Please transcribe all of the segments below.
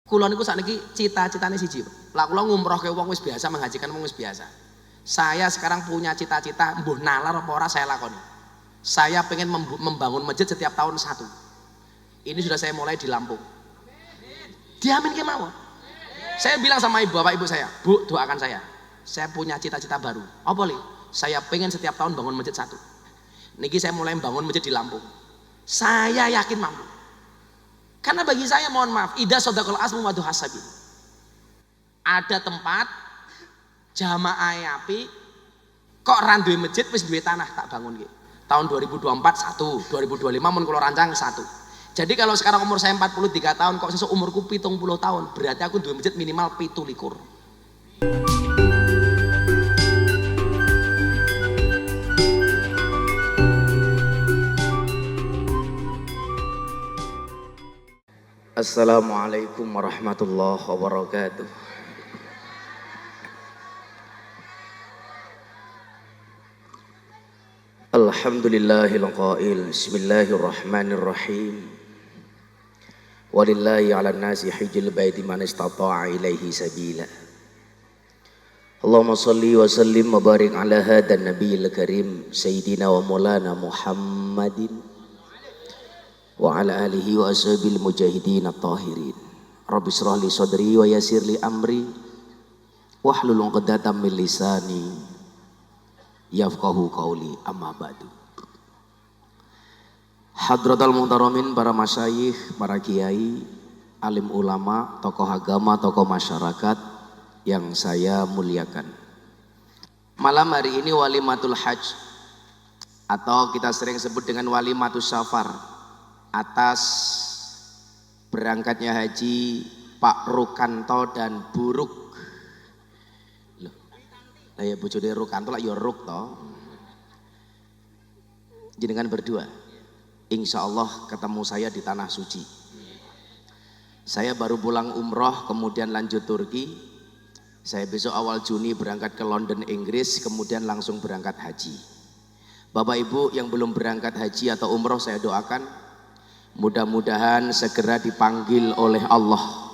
Kula niku sakniki cita-citane siji. Lah kula ngumrohke wong wis biasa, menghajikan wong wis biasa. Saya sekarang punya cita-cita mbuh nalar apa ora saya lakoni. Saya pengen membangun masjid setiap tahun satu. Ini sudah saya mulai di Lampung. Diamin ke mawon. Saya bilang sama ibu bapak ibu saya, Bu, doakan saya. Saya punya cita-cita baru. Apa li? Saya pengen setiap tahun bangun masjid satu. Niki saya mulai bangun masjid di Lampung. Saya yakin mampu. Karena bagi saya mohon maaf, ida sodakul asmu waduh hasabi. Ada tempat jamaah api kok randuwe masjid wis duwe tanah tak bangun gitu. Tahun 2024 satu, 2025 mun kula rancang satu. Jadi kalau sekarang umur saya 43 tahun kok sesuk umurku 70 tahun, berarti aku duwe masjid minimal 17. Assalamualaikum warahmatullahi wabarakatuh. Alhamdulillahil qail bismillahirrahmanirrahim. Walillahi 'alan nasi hajjul baiti man istata'a ilaihi sabila. Allahumma shalli wa sallim wa barik ala hadan nabiyil karim sayyidina wa maulana Muhammadin wa ala alihi wa ashabil mujahidin at-tahirin. Rabbi shrah li sadri wa yassir li amri wahlul 'uqdatam min lisani yafqahu qauli, amma ba'du. Hadratal muhtaramin, para masyayikh, para kiai, alim ulama, tokoh agama, tokoh masyarakat yang saya muliakan. Malam hari ini walimatul hajj atau kita sering sebut dengan walimatul safar, atas berangkatnya haji Pak Rukanto dan Bu Ruk. Loh, lah ya bojone Rukanto lah ya Ruk to. Jenengan berdua, insya Allah ketemu saya di tanah suci. Saya baru pulang umroh, kemudian lanjut Turki. Saya besok awal Juni berangkat ke London, Inggris, kemudian langsung berangkat haji. Bapak Ibu yang belum berangkat haji atau umroh, saya doakan mudah-mudahan segera dipanggil oleh Allah.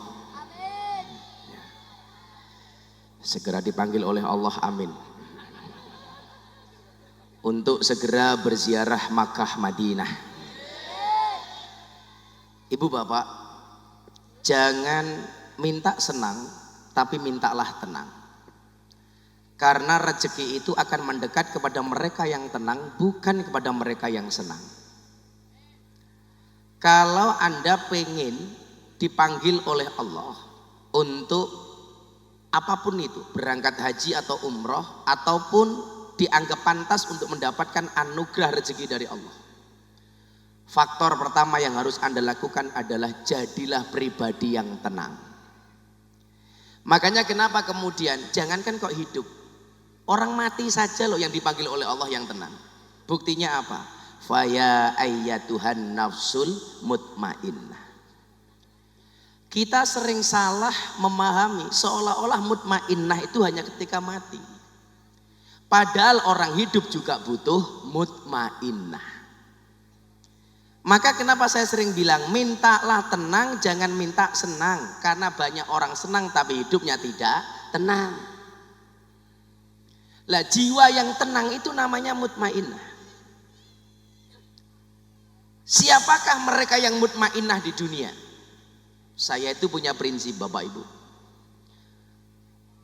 Segera dipanggil oleh Allah, amin. Untuk segera berziarah Makkah Madinah. Ibu bapak, jangan minta senang, tapi mintalah tenang. Karena rezeki itu akan mendekat kepada mereka yang tenang, bukan kepada mereka yang senang. Kalau Anda pengen dipanggil oleh Allah untuk apapun itu, berangkat haji atau umroh, ataupun dianggap pantas untuk mendapatkan anugerah rezeki dari Allah, faktor pertama yang harus Anda lakukan adalah jadilah pribadi yang tenang. Makanya kenapa kemudian jangankan kok hidup, orang mati saja loh yang dipanggil oleh Allah yang tenang. Buktinya apa? Faya ayyatuhan nafsul mutmainnah. Kita sering salah memahami seolah-olah mutmainnah itu hanya ketika mati. Padahal orang hidup juga butuh mutmainnah. Maka kenapa saya sering bilang mintalah tenang, jangan minta senang. Karena banyak orang senang tapi hidupnya tidak tenang. Lah jiwa yang tenang itu namanya mutmainnah. Siapakah mereka yang mutmainnah di dunia? Saya itu punya prinsip Bapak Ibu.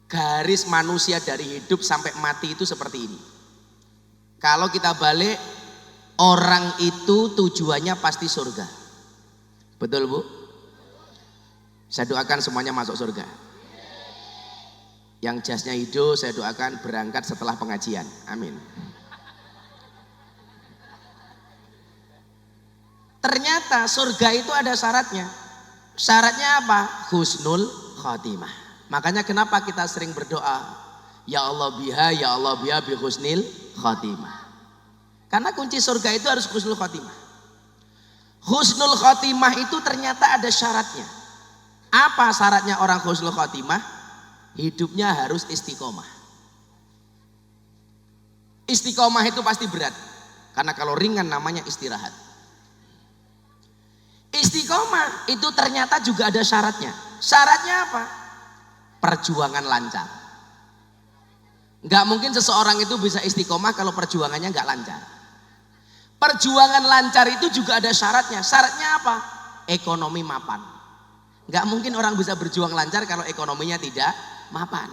Garis manusia dari hidup sampai mati itu seperti ini. Kalau kita balik, orang itu tujuannya pasti surga. Betul Bu? Saya doakan semuanya masuk surga. Yang jasnya hijau saya doakan berangkat setelah pengajian. Amin. Ternyata surga itu ada syaratnya. Syaratnya apa? Husnul khatimah. Makanya kenapa kita sering berdoa, ya Allah biha, ya Allah biha bi husnil khatimah. Karena kunci surga itu harus husnul khatimah. Husnul khatimah itu ternyata ada syaratnya. Apa syaratnya orang husnul khatimah? Hidupnya harus istiqomah. Istiqomah itu pasti berat. Karena kalau ringan namanya istirahat. Istiqomah itu ternyata juga ada syaratnya. Syaratnya apa? Perjuangan lancar. Nggak mungkin seseorang itu bisa istiqomah kalau perjuangannya nggak lancar. Perjuangan lancar itu juga ada syaratnya. Syaratnya apa? Ekonomi mapan. Nggak mungkin orang bisa berjuang lancar kalau ekonominya tidak mapan.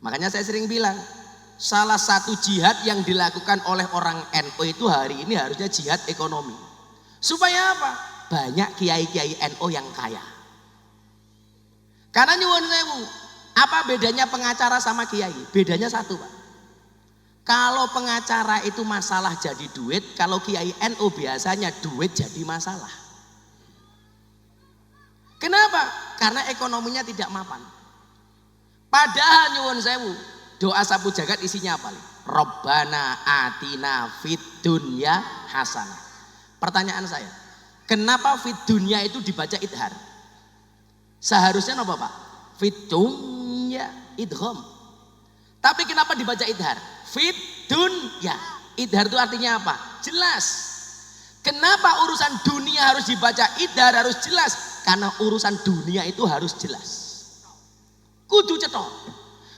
Makanya saya sering bilang, salah satu jihad yang dilakukan oleh orang NU itu hari ini harusnya jihad ekonomi. Supaya apa? Banyak kiai-kiai NU yang kaya. Karena nyuwun sewu, apa bedanya pengacara sama kiai? Bedanya satu, Pak. Kalau pengacara itu masalah jadi duit, kalau kiai NU biasanya duit jadi masalah. Kenapa? Karena ekonominya tidak mapan. Padahal nyuwun sewu, doa sapu jagat isinya apa? Robbana atina fid dunya hasanah. Pertanyaan saya, kenapa fid dunya itu dibaca idhar? Seharusnya apa, Pak? Fid dunya idgham. Tapi kenapa dibaca idhar? Fid dunya. Idhar itu artinya apa? Jelas. Kenapa urusan dunia harus dibaca idhar, harus jelas? Karena urusan dunia itu harus jelas. Kudu cetok.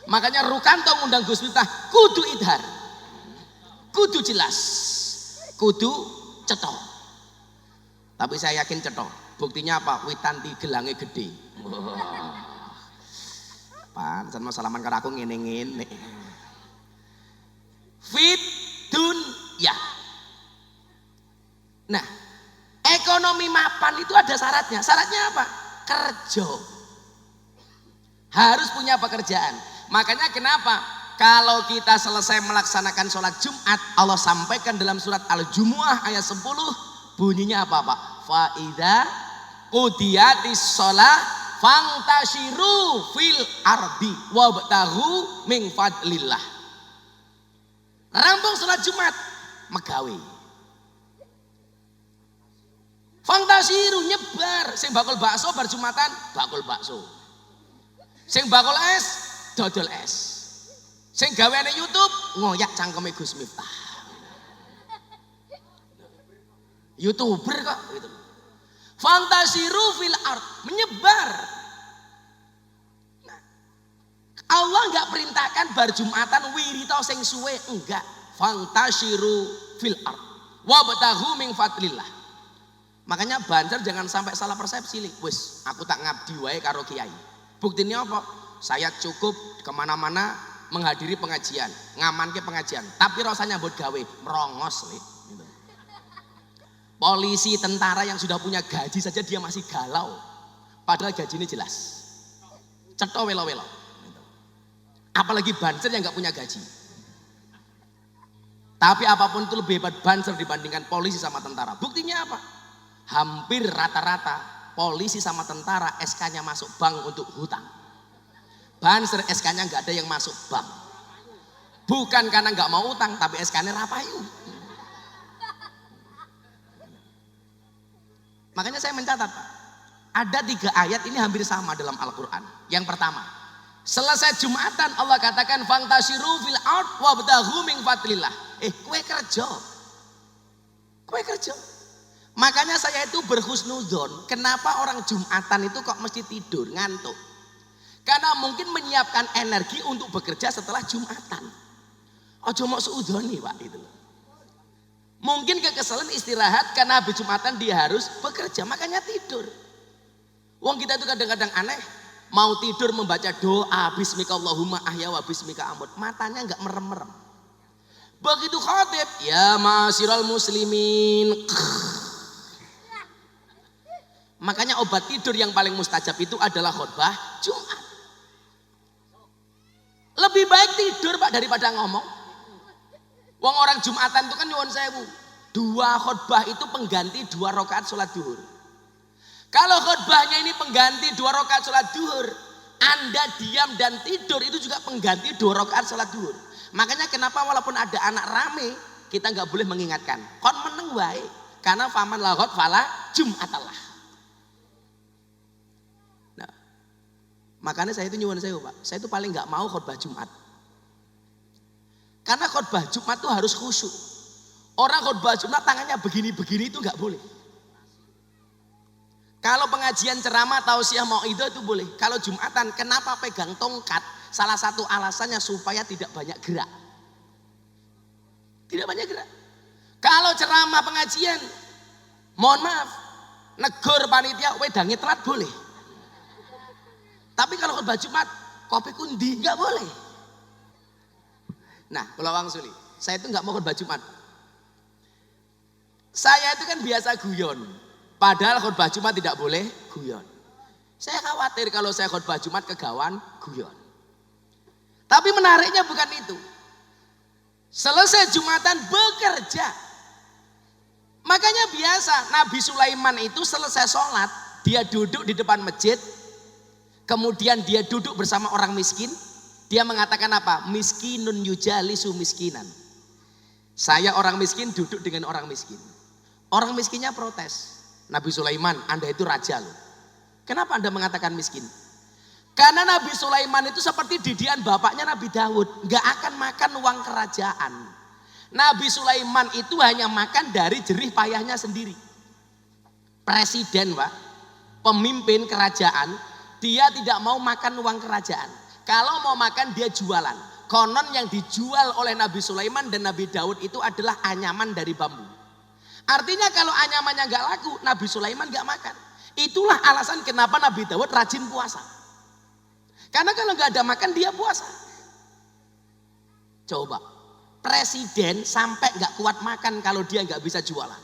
Makanya Rukanto ngundang Gus Miftah, kudu idhar. Kudu jelas. Kudu cetok. Tapi saya yakin cetok. Buktinya apa? Witanti gelange gede. Pan, sama salaman karo aku ngene-ngene. Fit dunya. Nah, ekonomi mapan itu ada syaratnya. Syaratnya apa? Kerja. Harus punya pekerjaan. Makanya kenapa kalau kita selesai melaksanakan sholat Jumat, Allah sampaikan dalam surat Al-Jumu'ah ayat 10, bunyinya apa, Pak? Fa idza qudiyatis shalah fangtashiru fil ardi wabtaghu min fadlillah. Rampung sholat Jumat, megawe. Fangtashiru nyebar, sing bakul bakso bar Jumatan, bakul bakso. Sing bakul es, dodol es. Sing gaweane YouTube, ngoyak cangkeme Gus Miftah. YouTuber kok gitu. Fantasiru fil art, menyebar. Nah, Allah enggak perintahkan bar Jumatan wirita sing suwe, enggak. Fantasiru fil art. Wabtaghu min fadlillah. Makanya Banjar jangan sampai salah persepsi nih. Wis, aku tak ngabdi wae karo kiai. Buktinya apa? Saya cukup kemana-mana menghadiri pengajian, ngamanke pengajian. Tapi rasanya buat gawe merongos nih. Polisi, tentara yang sudah punya gaji saja dia masih galau. Padahal gajinya jelas. Cetok welo-welo. Apalagi Banser yang gak punya gaji. Tapi apapun itu lebih hebat Banser dibandingkan polisi sama tentara. Buktinya apa? Hampir rata-rata polisi sama tentara SK-nya masuk bank untuk hutang. Banser SK-nya gak ada yang masuk bank. Bukan karena gak mau hutang, tapi SK-nya rapayu. Makanya saya mencatat, Pak, ada 3 ayat ini hampir sama dalam Al-Quran. Yang pertama, selesai Jumatan Allah katakan fantasiru fil ard wabtaghu min fadlillah. Kue kerja. Kue kerja. Makanya saya itu berhusnudzon, kenapa orang Jumatan itu kok mesti tidur, ngantuk. Karena mungkin menyiapkan energi untuk bekerja setelah Jumatan. Ojo mau seudoni, Pak, itu. Mungkin kekesalan istirahat karena habis Jumatan dia harus bekerja, makanya tidur. Wong kita itu kadang-kadang aneh, mau tidur membaca doa bismika Allahumma ahya wa bismika amut, matanya enggak merem-merem. Begitu khatib, ya ma'asyiral muslimin. Makanya obat tidur yang paling mustajab itu adalah khutbah Jumat. Lebih baik tidur, Pak, daripada ngomong. Wong orang Jumatan itu kan nyuwun sewu. 2 khutbah itu pengganti 2 rakaat sholat duhur. Kalau khutbahnya ini pengganti 2 rakaat sholat duhur, Anda diam dan tidur itu juga pengganti 2 rakaat sholat duhur. Makanya kenapa walaupun ada anak rame, kita nggak boleh mengingatkan. Kon meneng wae, karena faman lahot fala Jumatallah. Nah, makanya saya itu nyuwun sewu, Pak. Saya itu paling nggak mau khutbah Jumat. Karena khutbah Jumat itu harus khusyuk. Orang khutbah Jumat tangannya begini-begini itu nggak boleh. Kalau pengajian ceramah tausiah mauidhah itu boleh. Kalau Jumatan kenapa pegang tongkat? Salah satu alasannya supaya tidak banyak gerak. Tidak banyak gerak. Kalau ceramah pengajian, mohon maaf, negur panitia wedangi telat boleh. Tapi kalau khutbah Jumat, kopi kundi nggak boleh. Nah, kalau Wang Suli, saya itu nggak mau khutbah Jumat. Saya itu kan biasa guyon. Padahal khutbah Jumat tidak boleh guyon. Saya khawatir kalau saya khutbah Jumat kegawan guyon. Tapi menariknya bukan itu. Selesai Jumatan bekerja. Makanya biasa Nabi Sulaiman itu selesai sholat, dia duduk di depan masjid, kemudian dia duduk bersama orang miskin. Dia mengatakan apa? Miskinun yujalisu miskinan. Saya orang miskin duduk dengan orang miskin. Orang miskinnya protes. Nabi Sulaiman, Anda itu raja loh. Kenapa Anda mengatakan miskin? Karena Nabi Sulaiman itu seperti didikan bapaknya Nabi Daud. Gak akan makan uang kerajaan. Nabi Sulaiman itu hanya makan dari jerih payahnya sendiri. Presiden Pak, pemimpin kerajaan, dia tidak mau makan uang kerajaan. Kalau mau makan dia jualan. Konon yang dijual oleh Nabi Sulaiman dan Nabi Daud itu adalah anyaman dari bambu. Artinya kalau anyamannya nggak laku, Nabi Sulaiman nggak makan. Itulah alasan kenapa Nabi Daud rajin puasa. Karena kalau nggak ada makan dia puasa. Coba, presiden sampai nggak kuat makan kalau dia nggak bisa jualan.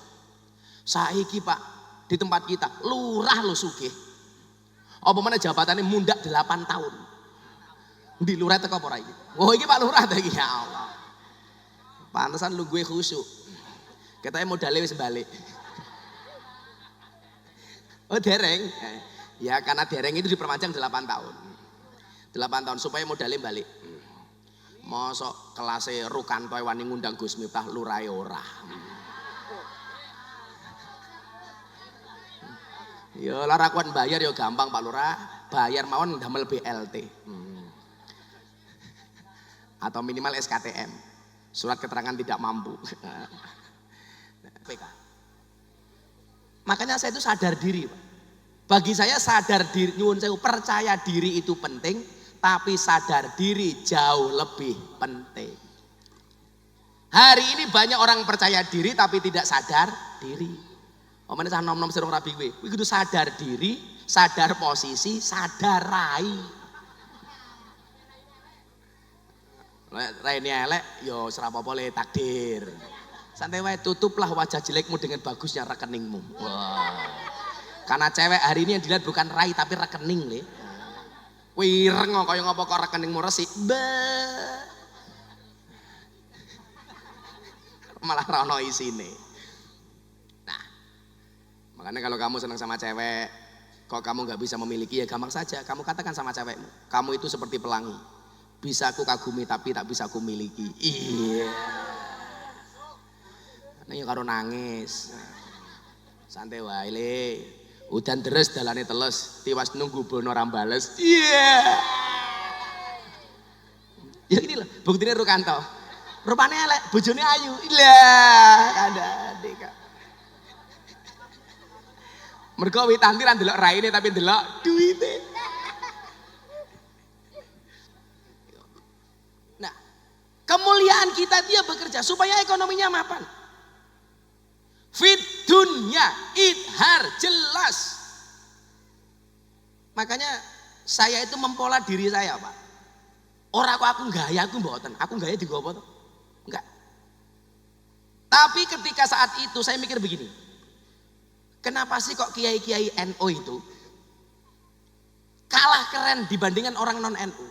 Saiki Pak, di tempat kita, lurah lo sugih. Apa mana jabatannya mundak 8 tahun. Di lurah teko apa iki? Oh iki Pak Lurah ta iki ya Allah. Pantesan lu gue khusyuk. Katanya modalnya wis balik. Oh dereng. Ya karena dereng itu diperpanjang 8 tahun. 8 tahun supaya modalnya balik. Mosok kelasnya Rukanto wani ngundang Gus Miftah lurai ora. Ya lara kuat bayar ya gampang Pak Lurah. Bayar mawon damel BLT. Atau minimal SKTM. Surat keterangan tidak mampu. PK. Makanya saya itu sadar diri Pak. Bagi saya sadar diri, nyuwun sewu, percaya diri itu penting, tapi sadar diri jauh lebih penting. Hari ini banyak orang percaya diri tapi tidak sadar diri. Omane sah nom-nom serong rabi kuwi kudu sadar diri, sadar posisi, sadar rai. Raine elek yo ora apa-apa le takdir. Santai wae, tutuplah wajah jelekmu dengan bagusnya rekeningmu. Wah. Karena cewek hari ini yang dilihat bukan rai tapi rekening le. Wireng kaya ngapa kok rekeningmu resik. Malah ra ono isine. Nah. Makanya kalau kamu senang sama cewek, kok kamu nggak bisa memiliki ya gampang saja. Kamu katakan sama cewekmu, kamu itu seperti pelangi. Bisa aku kagumi tapi tak bisa aku miliki. Iya. Nek karo nangis. Santai wae le. Udan deres dalane teles, tiwas nunggu bono ora bales. Iya. Ya ini loh, buktine Rukanto. Rupane elek, bojone ayu. Lah, kandhane Kak. Mergo Witanti ra ndelok raine tapi ndelok duwite. Nah, kemuliaan kita dia bekerja supaya ekonominya mapan. Fit dunya idhar jelas. Makanya saya itu mempola diri saya Pak. Orang kok aku gaya aku mboten, aku gaya digo apa toh? Enggak. Tapi ketika saat itu saya mikir begini. Kenapa sih kok kiai-kiai NU itu kalah keren dibandingkan orang non NU?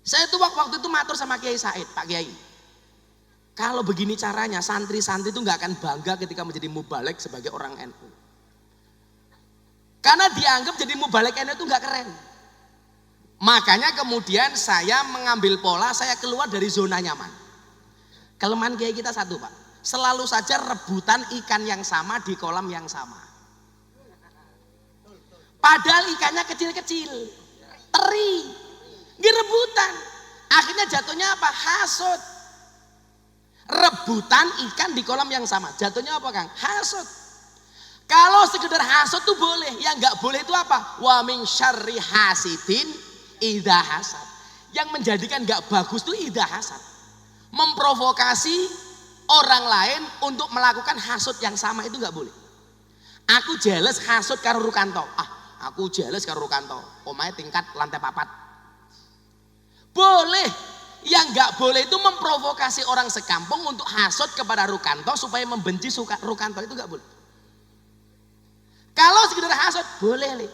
Saya tuh waktu itu matur sama Kiai Said, Pak Kiai. Kalau begini caranya santri-santri itu nggak akan bangga ketika menjadi mubalek sebagai orang NU. Karena dianggap jadi mubalek NU itu nggak keren. Makanya kemudian saya mengambil pola, saya keluar dari zona nyaman. Kelemahan Kiai kita satu Pak, selalu saja rebutan ikan yang sama di kolam yang sama. Padahal ikannya kecil-kecil, teri, rebutan. Akhirnya jatuhnya apa? Hasut. Rebutan ikan di kolam yang sama. Jatuhnya apa Kang? Hasut. Kalau sekedar hasud tuh boleh, yang nggak boleh itu apa? Wa min syarri hasidin idza hasad. Yang menjadikan nggak bagus tuh idza hasad. Memprovokasi orang lain untuk melakukan hasud yang sama itu nggak boleh. Aku jealous hasud karo Rukanto. Aku jealous karo Rukanto. Omahe tingkat lantai 4. Boleh. Yang nggak boleh itu memprovokasi orang sekampung untuk hasud kepada Rukanto supaya membenci Rukanto, itu nggak boleh. Kalau sekedar hasud boleh Le.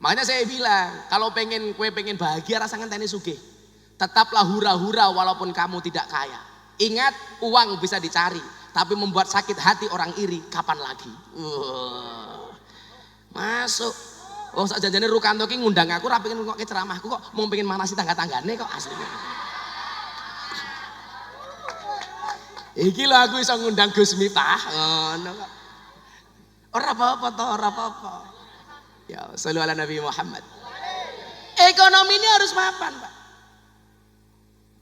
Makanya saya bilang, kalau kue pengen bahagia rasakan tani sugih. Tetaplah hura-hura walaupun kamu tidak kaya. Ingat, uang bisa dicari, tapi membuat sakit hati orang iri kapan lagi? Masuk. Oh, sak janjane Rukanto ki ngundang aku ra pengen ngokke ceramahku kok mau pengen manasi tangga-tanggane kok asli. Iki lho aku iso ngundang Gus Miftah ngono kok. Ora apa-apa toh, ora apa-apa. Ya, sholli ala Nabi Muhammad. Ekonomi ini harus mapan, Pak.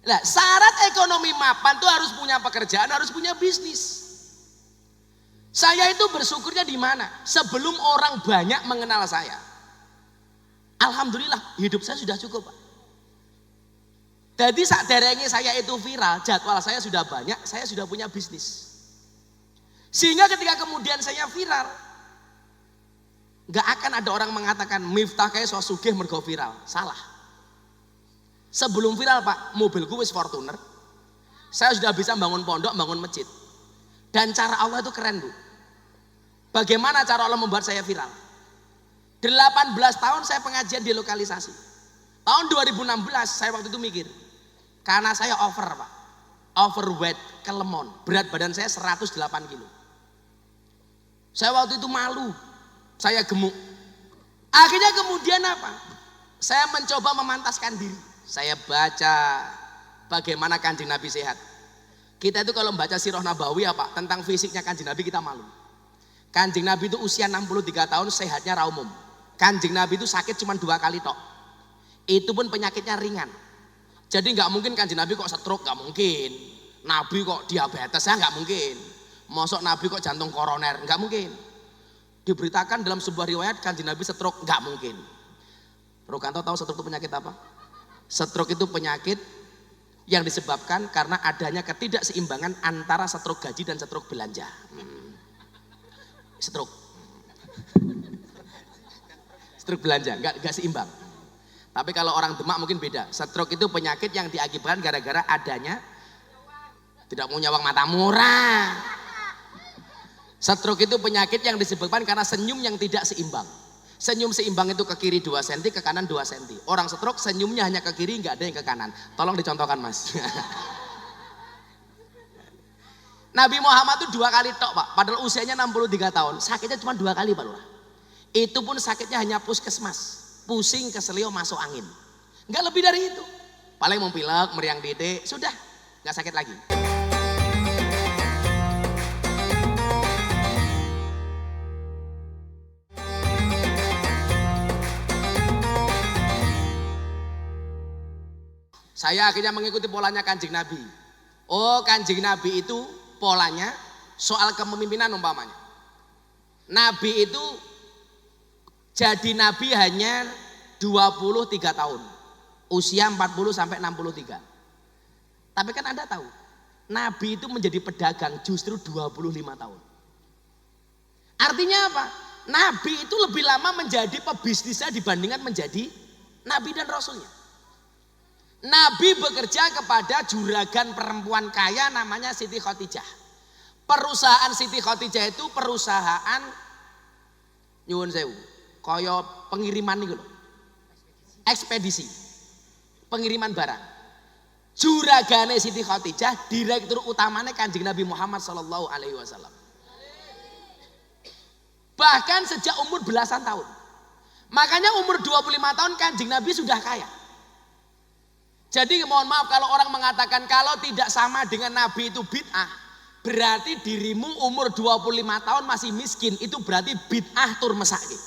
Nah, syarat ekonomi mapan tuh harus punya pekerjaan, harus punya bisnis. Saya itu bersyukurnya di mana? Sebelum orang banyak mengenal saya. Alhamdulillah hidup saya sudah cukup, Pak. Jadi saat derenge saya itu viral, jadwal saya sudah banyak, saya sudah punya bisnis. Sehingga ketika kemudian saya viral, gak akan ada orang mengatakan Miftah kayak so sugih mergo viral. Salah. Sebelum viral Pak, mobilku wis Fortuner. Saya sudah bisa bangun pondok, bangun masjid. Dan cara Allah itu keren Bu. Bagaimana cara Allah membuat saya viral? 18 tahun saya pengajian di lokalisasi. Tahun 2016 saya waktu itu mikir, karena saya over Pak, overweight, kelemon, berat badan saya 108 kilo. Saya waktu itu malu, saya gemuk. Akhirnya kemudian apa? Saya mencoba memantaskan diri. Saya baca bagaimana Kanjeng Nabi sehat. Kita itu kalau membaca Sirah Nabawi apa tentang fisiknya Kanjeng Nabi kita malu. Kanjeng Nabi itu usia 63 tahun sehatnya ra umum. Kanjeng Nabi itu sakit cuma 2 kali tok. Itu pun penyakitnya ringan. Jadi nggak mungkin Kanjeng Nabi kok stroke, nggak mungkin. Nabi kok diabetes, ya nggak mungkin. Mosok Nabi kok jantung koroner, nggak mungkin. Diberitakan dalam sebuah riwayat Kanjeng Nabi stroke, nggak mungkin. Rukanto tahu stroke itu penyakit apa? Stroke itu penyakit yang disebabkan karena adanya ketidakseimbangan antara stroke gaji dan stroke belanja. Stroke. Stroke belanja, nggak seimbang. Tapi kalau orang demak mungkin beda. Stroke itu penyakit yang diakibatkan gara-gara adanya tidak punya uang mata murah. Stroke itu penyakit yang disebabkan karena senyum yang tidak seimbang. Senyum seimbang itu ke kiri 2 cm, ke kanan 2 cm. Orang stroke senyumnya hanya ke kiri, nggak ada yang ke kanan. Tolong dicontohkan Mas. Nabi Muhammad itu 2 kali tok Pak. Padahal usianya 63 tahun. Sakitnya cuma 2 kali Pak Lurah. Itu pun sakitnya hanya puskesmas. Pusing, keselio, masuk angin. Nggak lebih dari itu. Paling mau pilek, meriang dede, sudah. Nggak sakit lagi. Saya akhirnya mengikuti polanya Kanjeng Nabi. Oh, Kanjeng Nabi itu polanya soal kepemimpinan umpamanya. Nabi itu jadi Nabi hanya 23 tahun. Usia 40 sampai 63. Tapi kan Anda tahu, Nabi itu menjadi pedagang justru 25 tahun. Artinya apa? Nabi itu lebih lama menjadi pebisnisnya dibandingkan menjadi Nabi dan Rasulnya. Nabi bekerja kepada juragan perempuan kaya namanya Siti Khadijah. Perusahaan Siti Khadijah itu perusahaan nyuwun sewu, kaya pengiriman nih lho. Ekspedisi. Pengiriman barang. Juragane Siti Khadijah, direktur utamanya Kanjeng Nabi Muhammad sallallahu alaihi wasallam. Bahkan sejak umur belasan tahun. Makanya umur 25 tahun Kanjeng Nabi sudah kaya. Jadi mohon maaf kalau orang mengatakan kalau tidak sama dengan Nabi itu bid'ah, berarti dirimu umur 25 tahun masih miskin, itu berarti bid'ah tur mesake.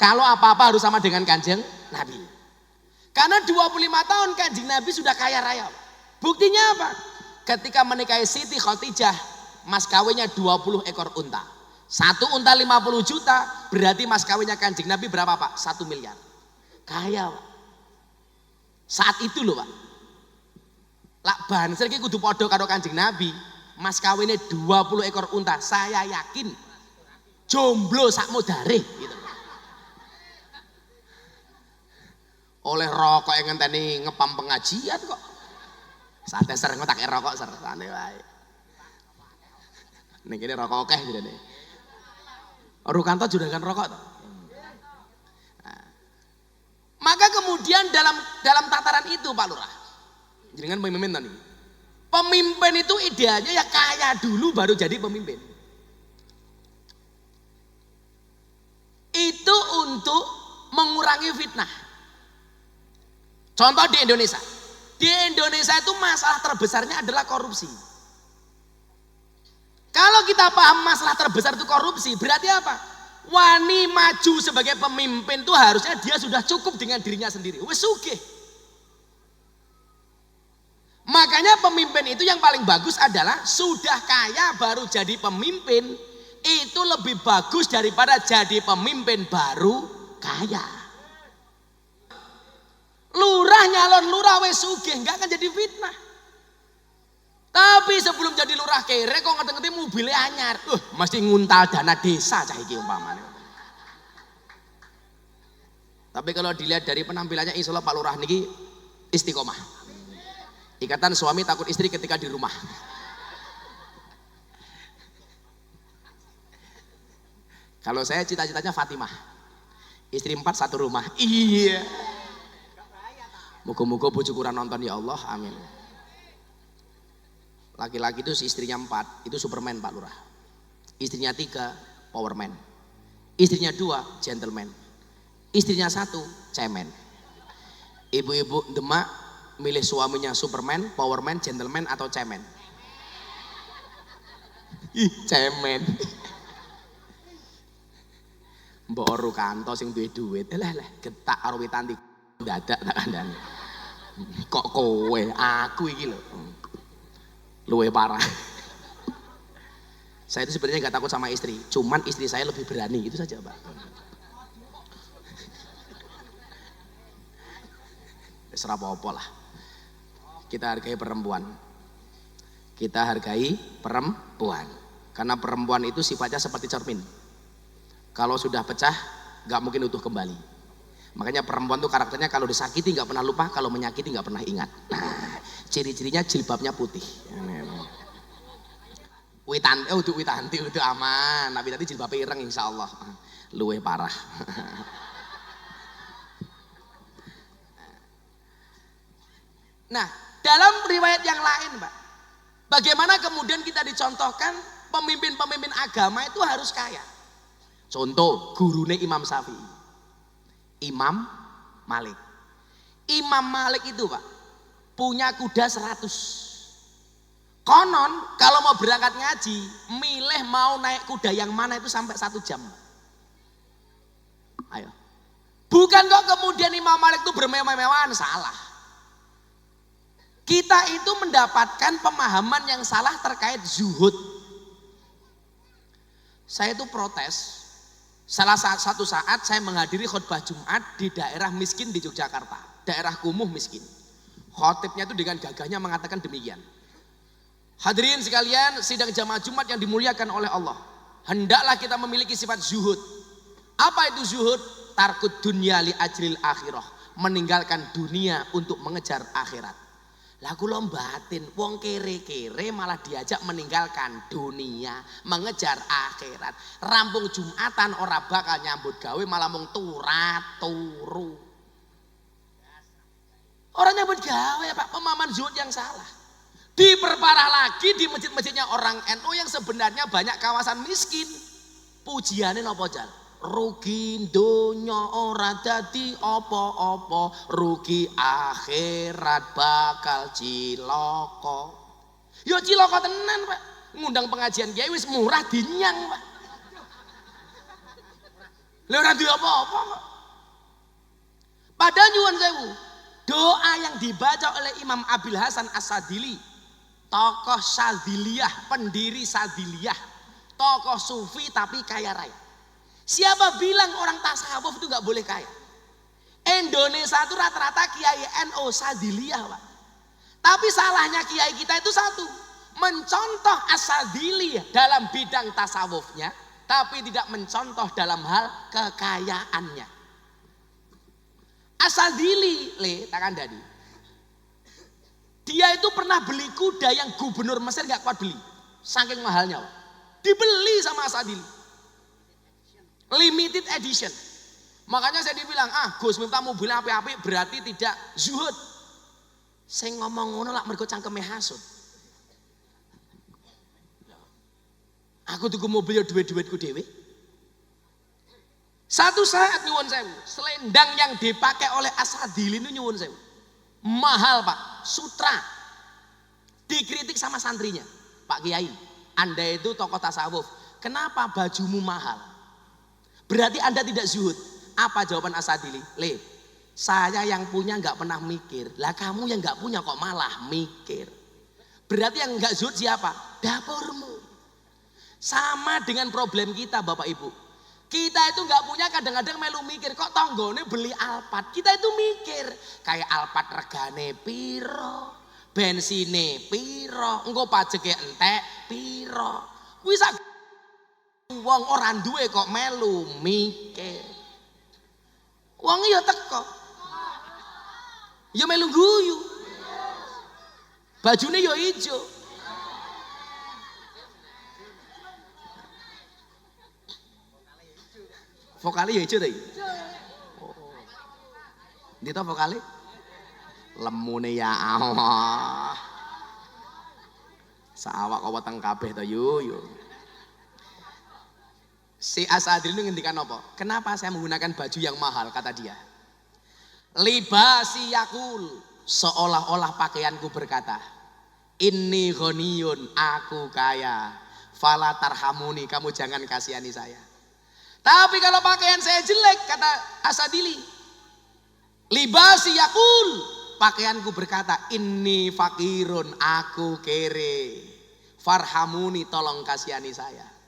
Kalau apa-apa harus sama dengan Kanjeng Nabi. Karena 25 tahun Kanjeng Nabi sudah kaya raya. Buktinya apa? Ketika menikahi Siti Khadijah, mas kawinnya 20 ekor unta. Satu unta 50 juta, berarti mas kawinnya Kanjeng Nabi berapa Pak? 1 miliar. Kaya Pak. Saat itu loh Pak. Lak banser iki kudu padha karo Kanjeng Nabi. Mas kawinnya 20 ekor unta. Saya yakin jomblo sak modare gitu. Oleh rokok yang ngenteni ngepam pengajian kok. Sate ser ngotak rokok ser sane wae. Ning kene rokok akeh jane. Rukanto juragan rokok toh. Nah. Maka kemudian dalam tataran itu Pak Lurah. Jenengan pemimpin tadi. Pemimpin itu idealnya ya kaya dulu baru jadi pemimpin. Itu untuk mengurangi fitnah. Contoh di Indonesia. Di Indonesia itu masalah terbesarnya adalah korupsi. Kalau kita paham masalah terbesar itu korupsi, berarti apa? Wani maju sebagai pemimpin itu harusnya dia sudah cukup dengan dirinya sendiri. Wes sugih. Makanya pemimpin itu yang paling bagus adalah sudah kaya baru jadi pemimpin. Itu lebih bagus daripada jadi pemimpin baru kaya. Lurah nyalon lurah wes sugih enggak akan jadi fitnah. Tapi sebelum jadi lurah kere kok ngerti-ngerti mobilnya anyar. Mesti nguntal dana desa cah iki umpamane. Tapi kalau dilihat dari penampilannya insyaallah Pak Lurah niki istiqomah. Ikatan suami takut istri ketika di rumah. Kalau saya cita-citanya Fatimah. Istri 4 satu rumah. Iya. Moga-moga bojo kurang nonton ya Allah, amin. Laki-laki itu istrinya 4, itu Superman Pak Lurah. Istrinya 3, Powerman. Istrinya 2, Gentleman. Istrinya 1, Cemen. Ibu-ibu demak milih suaminya Superman, Powerman, Gentleman atau Cemen? Ih, Cemen. Mbok Rukanto sing duwe duit, lah getak karo witanti dadak tak kandhane. Kok kowe, aku iki lho. Luwe parah. Saya itu sebenarnya nggak takut sama istri, cuman istri saya lebih berani, itu saja Pak. Serah apa lah. Kita hargai perempuan. Kita hargai perempuan. Karena perempuan itu sifatnya seperti cermin. Kalau sudah pecah, nggak mungkin utuh kembali. Makanya perempuan tuh karakternya kalau disakiti nggak pernah lupa, kalau menyakiti nggak pernah ingat. Nah, ciri-cirinya jilbabnya putih. Witanti udah aman. Tapi nanti jilbabnya ireng insya Allah. Luwe parah. Nah, dalam riwayat yang lain, Pak, bagaimana kemudian kita dicontohkan pemimpin-pemimpin agama itu harus kaya. Contoh, gurune Imam Syafi'i. Imam Malik. Imam Malik itu Pak punya kuda 100. Konon kalau mau berangkat ngaji, milih mau naik kuda yang mana itu sampai 1 jam. Ayo. Bukan kok kemudian Imam Malik itu bermewah-mewahan, salah. Kita itu mendapatkan pemahaman yang salah terkait zuhud. Saya itu protes. Salah satu saat saya menghadiri khutbah Jumat di daerah miskin di Yogyakarta, daerah kumuh miskin. Khotibnya itu dengan gagahnya mengatakan demikian. Hadirin sekalian, sidang jamaah Jumat yang dimuliakan oleh Allah. Hendaklah kita memiliki sifat zuhud. Apa itu zuhud? Tarkut dunya li ajril akhirah. Meninggalkan dunia untuk mengejar akhirat. Lah kula batin, wong kere-kere malah diajak meninggalkan dunia, mengejar akhirat. Rampung Jumatan ora bakal nyambut gawe, malah mung turu. Orang nyambut gawe Pak, pemahaman zuhud yang salah. Diperparah lagi di masjid-masjidnya orang NU yang sebenarnya banyak kawasan miskin. Pujiannya napa jal? Rugi donya ora dadi apa-apa, rugi akhirat bakal cilaka. Ya cilaka tenan Pak. Ngundang pengajian kiai wis murah dinyang Pak. Lha ora duwe apa-apa kok. Padahal nyuwun sewu, doa yang dibaca oleh Imam Abil Hasan As-Sadili tokoh Syadziliyah, pendiri Syadziliyah, tokoh sufi tapi kaya raya. Siapa bilang orang tasawuf itu nggak boleh kaya? Indonesia itu rata-rata kiai NU Syadziliyah, Pak. Tapi salahnya kiai kita itu satu, mencontoh As-Syadzili dalam bidang tasawufnya, tapi tidak mencontoh dalam hal kekayaannya. As-Syadzili, takkan dadi. Dia itu pernah beli kuda yang gubernur Mesir gak kuat beli, saking mahalnya, Pak. Dibeli sama As-Syadzili, limited edition. Makanya saya dibilang, Gus Miftah mobilnya api-api berarti tidak zuhud. Saya ngomong ngono lak mergo cangkeme hasud. Aku tuku mobil ya duit-duitku dewe. Satu saat nyuwun sewu, selendang yang dipakai oleh As-Syadzili itu nyuwun sewu. Mahal, Pak, sutra. Dikritik sama santrinya, Pak Kiai, Anda itu tokoh tasawuf, kenapa bajumu mahal? Berarti Anda tidak zuhud. Apa jawaban As-Syadzili? Saya yang punya nggak pernah mikir, lah kamu yang nggak punya kok malah mikir. Berarti yang nggak zuhud siapa? Dapurmu. Sama dengan problem kita, Bapak Ibu. Kita itu nggak punya, kadang-kadang melu mikir, kok tonggone beli Alphard. Kita itu mikir, kayak Alphard regane piro, bensine piro, engko pajeke entek piro. Wis wong ora duwe kok melu mikir. Wong ya teko, ya melu guyu, bajune ya ijo. Vokale ya ijo ta iki? Oh. Ndi to vokale? Lemune ya Allah. Sawak kok weteng kabeh to yo. Si As-Syadzili itu ngendikan apa? Kenapa saya menggunakan baju yang mahal, kata dia. Libasi yakul, seolah-olah pakaianku berkata, inni ghaniyun, aku kaya, fala tarhamuni, kamu jangan kasihani saya. Tapi kalau pakaian saya jelek, kata As-Syadzili, libasi yakul, pakaianku berkata, inni fakirun, aku kere, farhamuni, tolong kasihani saya.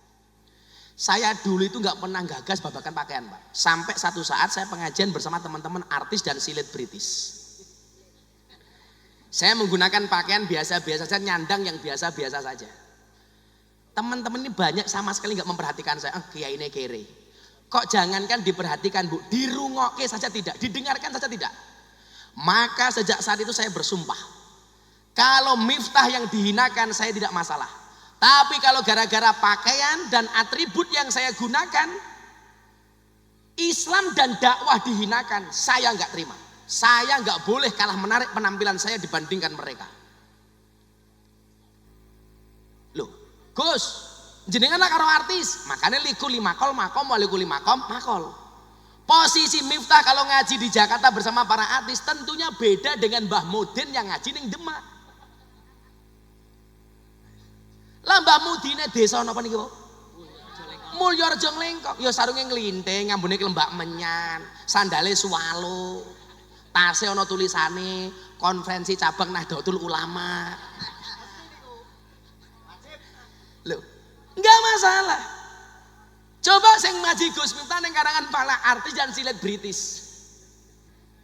Saya dulu itu nggak pernah gagas babakan pakaian, Pak. Sampai satu saat saya pengajian bersama teman-teman artis dan silet British. Saya menggunakan pakaian biasa-biasa saja, nyandang yang biasa-biasa saja. Teman-teman ini banyak sama sekali nggak memperhatikan saya. Kiai ini kere. Kok jangankan diperhatikan, Bu, dirungokke saja tidak, didengarkan saja tidak. Maka sejak saat itu saya bersumpah, kalau Miftah yang dihinakan saya tidak masalah. Tapi kalau gara-gara pakaian dan atribut yang saya gunakan, Islam dan dakwah dihinakan, saya nggak terima. Saya nggak boleh kalah menarik penampilan saya dibandingkan mereka. Loh, Gus, jenengan karo artis, makanya likuli makol, walikuli makol. Posisi Miftah kalau ngaji di Jakarta bersama para artis tentunya beda dengan Mbah Mudin yang ngaji ning Demak. Lah Mbah Mudine desa napa niki, Bu? Mulyarejo Nglengkok. Ya sarunge nglinting, ngambune klembak menyan, sandale swalo. Tase ana tulisane Konferensi Cabang Nahdlatul Ulama. Loh, enggak masalah. Coba sing ngaji Gus Miftah ning karangan para artis dan silet British.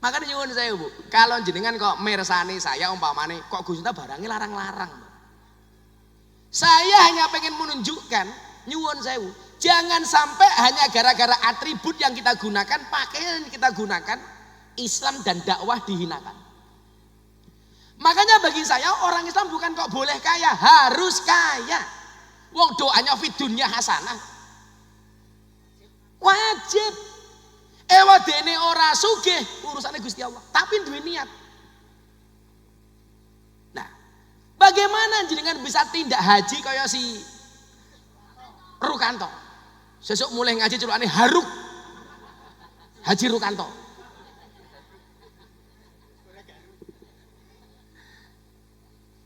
Makanya nyuwun saya, Bu, kalau jenengan kok mirsani saya umpamane kok Gus Miftah barangnya larang-larang. Saya hanya pengen menunjukkan, nyuwun sewu, jangan sampai hanya gara-gara atribut yang kita gunakan, pakaian yang kita gunakan, Islam dan dakwah dihinakan. Makanya bagi saya orang Islam bukan kok boleh kaya, harus kaya. Wong doanya fid dunya hasanah. Wajib. Ewadene ora sugih, urusannya Gusti Allah, tapi duwe niat. Bagaimana jenengan bisa tindak haji kaya si Rukanto? Sesuk mulai ngaji celukane Haruk. Haji Rukanto.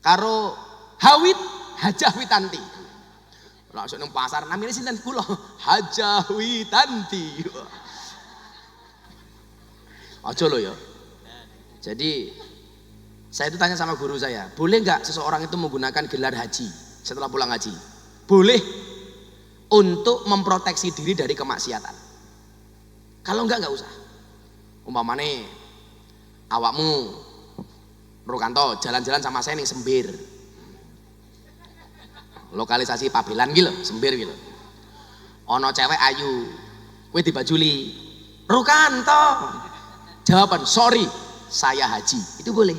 Karo Hawit Hajah Witanti. Langsung nang pasar namine sinten kula? Hajah Witanti. Aja lho ya. Jadi Saya itu tanya sama guru saya, boleh nggak seseorang itu menggunakan gelar haji setelah pulang haji? Boleh, untuk memproteksi diri dari kemaksiatan. Kalau nggak usah. Umpamane awakmu Rukanto jalan-jalan sama saya nih Sembir, lokalisasi Pabelan gitu, Sembir gitu. Ono cewek ayu, kowe dibajuli, Rukanto. Jawaban, sorry, saya haji. Itu boleh.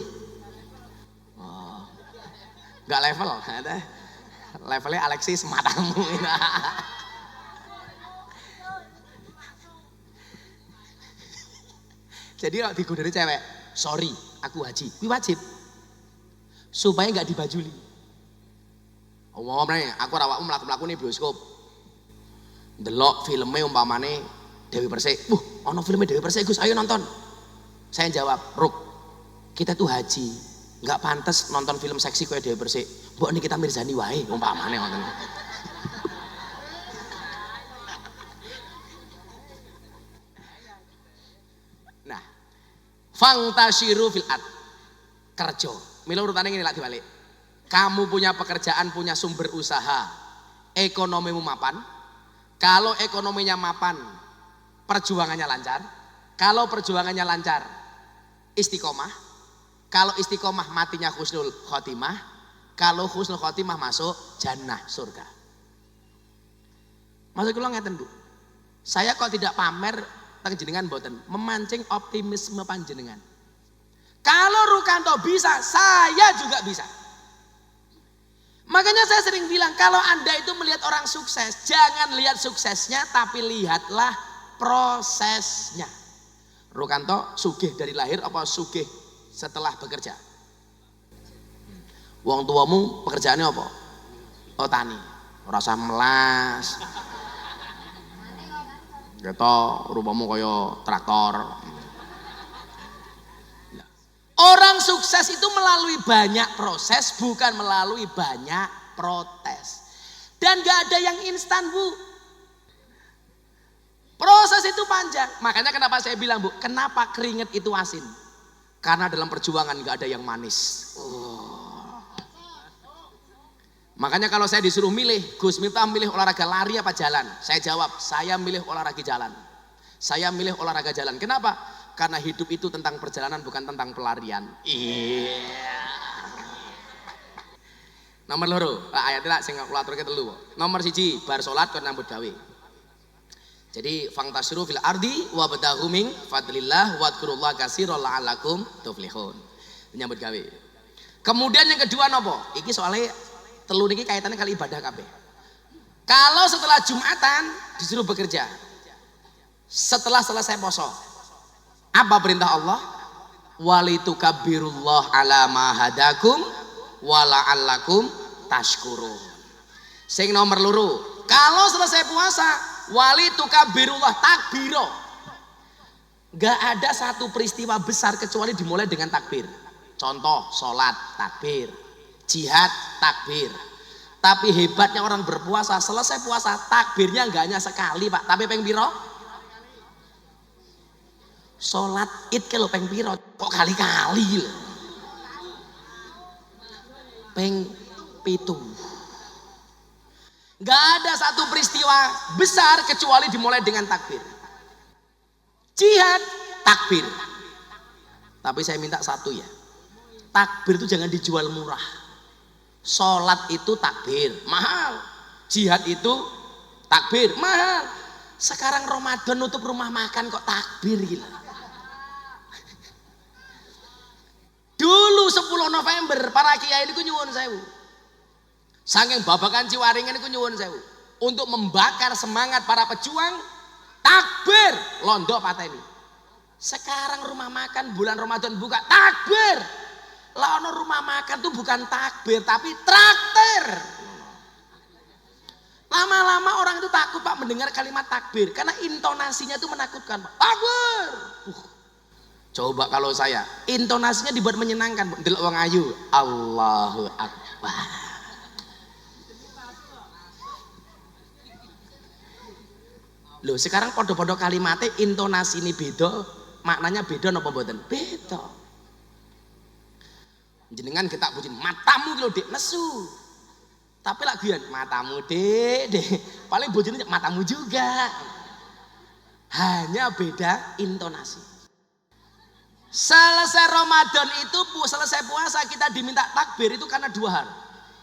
Oh, nggak level, levelnya Alexis matamu. Jadi kalau digoda dari cewek, sorry, aku haji, ini wajib, supaya nggak dibajuli. Ngomongnya, aku rawakmu melaku nih bioskop, delok filmnya umpamane Dewi Persik, ono filmnya Dewi Persik, Gus, ayo nonton. Saya jawab, Ruk, kita tuh haji, nggak pantas nonton film seksi kayak Dewi Persik. Mbok ini kita Mirzani wae, umpamane nonton. Nah, fangtashiru fil ard, kerja. Mila urutannya ini lak dibalik. Kamu punya pekerjaan, punya sumber usaha, ekonomimu mapan. Kalau ekonominya mapan, perjuangannya lancar. Kalau perjuangannya lancar, istiqomah. Kalau istiqomah matinya husnul khotimah. Kalau husnul khotimah masuk jannah surga. Maksud kula ngeten, Bu. Saya kok tidak pamer teng jenengan mboten, memancing optimisme panjenengan. Kalau Rukanto bisa, saya juga bisa. Makanya saya sering bilang, kalau Anda itu melihat orang sukses, jangan lihat suksesnya, tapi lihatlah prosesnya. Rukanto sugih dari lahir apa sugih setelah bekerja? Wong tuamu pekerjaannya apa? Oh, tani. Rasa melas. Gitu, rupamu kaya traktor. Orang sukses itu melalui banyak proses, bukan melalui banyak protes. Dan gak ada yang instan, Bu. Proses itu panjang. Makanya kenapa saya bilang, Bu, kenapa keringat itu asin? Karena dalam perjuangan gak ada yang manis. Makanya kalau saya disuruh milih, Gus Miftah milih olahraga lari apa jalan? Saya jawab, saya milih olahraga jalan. Saya milih olahraga jalan. Kenapa? Karena hidup itu tentang perjalanan, bukan tentang pelarian. Iya. Nomor loro, ayatnya sing kula aturke telu. Nomor 1, bar salat kon nyambut gawe. Jadi fangtasyiru fil ardi wabtaghu min fadlillah wadhkurullaha katsiran la'allakum tuflihun. Nyambut gawe. Kemudian yang kedua nopo? Iki soalnya telu niki kaitannya kali ibadah kabeh. Kalau setelah Jumatan disuruh bekerja. Setelah selesai poso. Apa perintah Allah? Walitukabbirullah ala ma hadakum wa la'allakum tashkurun. Sing nomor loro, kalau selesai puasa walitukabbirullah takbiro. Gak ada satu peristiwa besar kecuali dimulai dengan takbir. Contoh, sholat takbir, jihad takbir. Tapi hebatnya orang berpuasa, selesai puasa takbirnya gak hanya sekali, Pak, tapi ping piro? Sholat id kalau peng piro, kok kali-kali peng pitu. Gak ada satu peristiwa besar kecuali dimulai dengan takbir. Jihad takbir. Tapi saya minta satu ya, takbir itu jangan dijual murah. Sholat itu takbir mahal, jihad itu takbir mahal. Sekarang Ramadan nutup rumah makan kok takbir gila. Dulu 10 November para kiai ini ku nyuwun sewu. Saking babakan Ciwaringan itu nyuwun sewu. Untuk membakar semangat para pejuang, takbir londo pateni. Sekarang rumah makan bulan Ramadan buka takbir. Lah ono rumah makan tuh bukan takbir tapi traktir. Lama-lama orang itu takut, Pak, mendengar kalimat takbir karena intonasinya itu menakutkan, Pak. Takbir. Coba kalau saya, intonasinya dibuat menyenangkan, delok wong ayu, Allahu Akbar. Loh, sekarang podo-podo kalimatnya intonasi ini beda, maknanya beda napa mboten? Beda. Jenengan kita bujin matamu lho Dek, nesu. Tapi lak guyon matamu Dek. Paling bojone matamu juga. Hanya beda intonasi. Selesai Ramadan itu selesai puasa kita diminta takbir itu karena dua hal.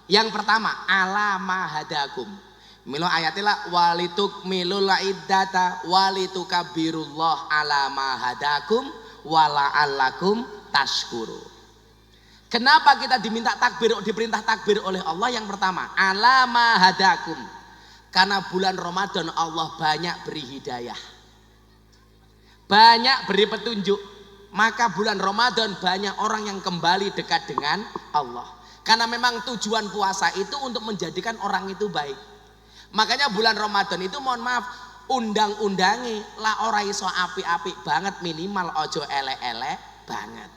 Yang pertama, alama hadakum. Milo ayatilah walituk milul iddata walitukabirullah alama hadakum wala'allakum tashkuru. Kenapa kita diminta takbir, diperintah takbir oleh Allah? Yang pertama, alama hadakum. Karena bulan Ramadan Allah banyak beri hidayah. Banyak beri petunjuk. Maka bulan Ramadan banyak orang yang kembali dekat dengan Allah. Karena memang tujuan puasa itu untuk menjadikan orang itu baik. Makanya bulan Ramadan itu mohon maaf, undang-undangi lah ora iso apik-apik banget, minimal ojo elek-elek banget.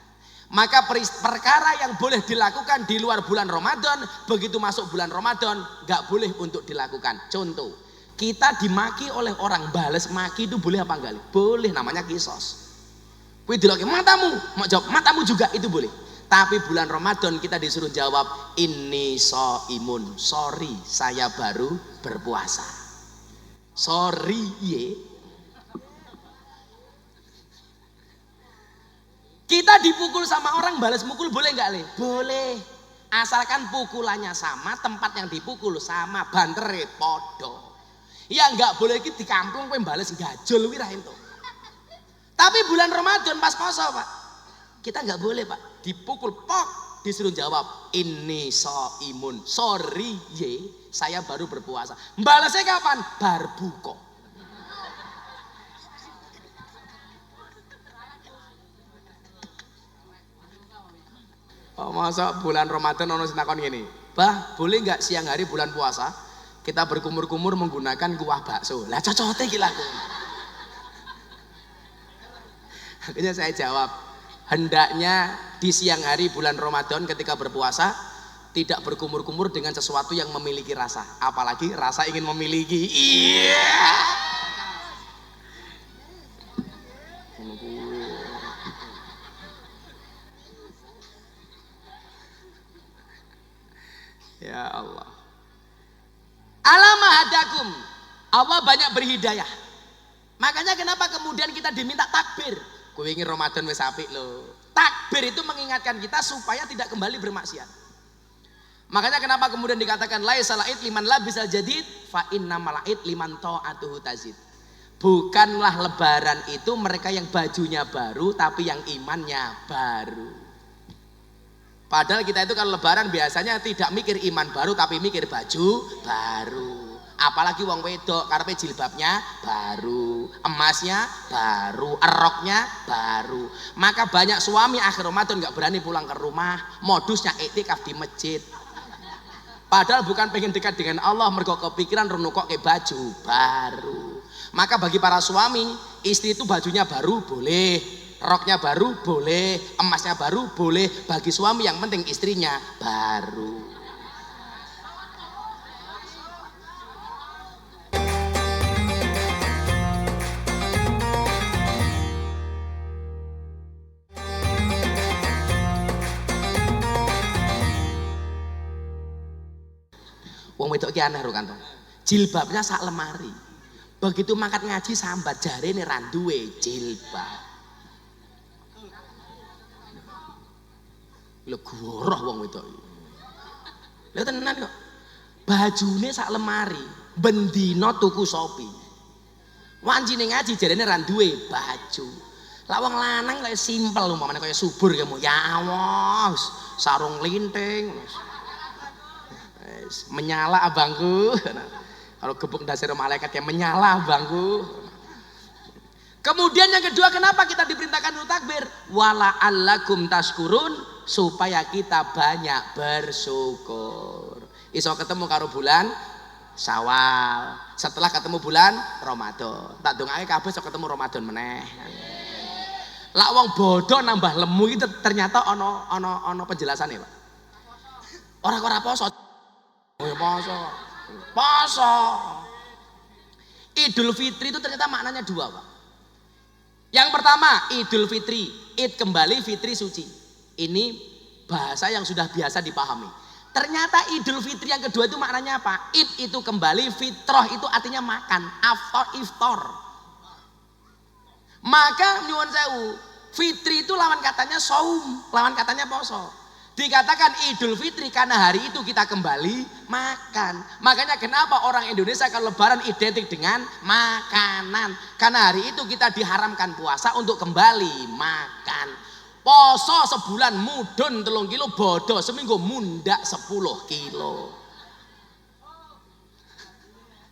Maka perkara yang boleh dilakukan di luar bulan Ramadan, begitu masuk bulan Ramadan gak boleh untuk dilakukan. Contoh, kita dimaki oleh orang, balas maki itu boleh apa enggak? Boleh, namanya kisos. Kuwi dilaki matamu, mau jawab matamu juga itu boleh. Tapi bulan Ramadan kita disuruh jawab inni shaimun, sorry saya baru berpuasa. Sorry ye. Kita dipukul sama orang, balas mukul boleh nggak Le? Boleh. Asalkan pukulannya sama, tempat yang dipukul sama, bantere podo. Ya nggak boleh kita di kampung kowe balas gajol kuwi ra entuk. Tapi bulan Ramadan pas poso, Pak. Kita nggak boleh, Pak. Dipukul pok, disuruh jawab inni shaimun. Sorry ye, saya baru berpuasa. Balasnya kapan? Bar buka. Oh, masa bulan Ramadan ono sing takon ngene. Bah, boleh nggak siang hari bulan puasa kita berkumur-kumur menggunakan kuah bakso? Lah cocote iki laku. Akhirnya saya jawab, hendaknya di siang hari bulan Ramadan ketika berpuasa tidak berkumur-kumur dengan sesuatu yang memiliki rasa, apalagi rasa ingin memiliki. Iya. Ya Allah. Alama hadakum. Allah banyak berhidayah. Makanya kenapa kemudian kita diminta takbir? Kowe ingin Ramadan wis apik lho. Takbir itu mengingatkan kita supaya tidak kembali bermaksiat. Makanya kenapa kemudian dikatakan laisal id liman labisal jadid fa innamal id liman ta'atuhu tazid. Bukanlah lebaran itu mereka yang bajunya baru tapi yang imannya baru. Padahal kita itu kalau lebaran biasanya tidak mikir iman baru tapi mikir baju baru. Apalagi wong wedok karepe jilbabnya baru, emasnya baru, eroknya baru. Maka banyak suami akhir Ramadan nggak berani pulang ke rumah, modusnya iktikaf di masjid. Padahal bukan pengen dekat dengan Allah, mergo kepikiran renukok ke baju baru. Maka bagi para suami, istri itu bajunya baru boleh, roknya baru boleh, emasnya baru boleh. Bagi suami yang penting istrinya baru. Wong wedok ki aneh lho kantong. Jilbabnya sak lemari. Begitu mangkat ngaji sambat jarene ra duwe jilbab. Lho goroh wong wedok iki. Lha tenan kok. Bajune sak lemari, bendina tuku Shopee. Wancine ngaji jarene ra duwe baju. Lah wong lanang lek simpel umpamane kaya subur kamu. Ya Allah, sarung linting. Menyala abangku. Kalau gebuk dasar malaikat yang menyala abangku. Kemudian yang kedua, kenapa kita diperintahkan untuk takbir? Wala'allakum tashkurun, supaya kita banyak bersyukur. Iso ketemu karo bulan Syawal, setelah ketemu bulan Ramadan. Tak dongake kabeh iso ketemu Ramadan meneh. Lah wong bodoh nambah lemu itu ternyata ono penjelasannya, Pak. Ora poso. Poso. Idul Fitri itu ternyata maknanya dua, Pak. Yang pertama Idul Fitri, Id kembali, Fitri suci. Ini bahasa yang sudah biasa dipahami. Ternyata Idul Fitri yang kedua itu maknanya apa? Id itu kembali, fitrah itu artinya makan, iftar. Maka nyuwun sewu, fitri itu lawan katanya saum, lawan katanya poso. Dikatakan Idul Fitri karena hari itu kita kembali makan. Makanya kenapa orang Indonesia kalau lebaran identik dengan makanan. Karena hari itu kita diharamkan puasa untuk kembali makan. Poso sebulan mudun 3 kilo, bodoh seminggu mundak 10 kilo.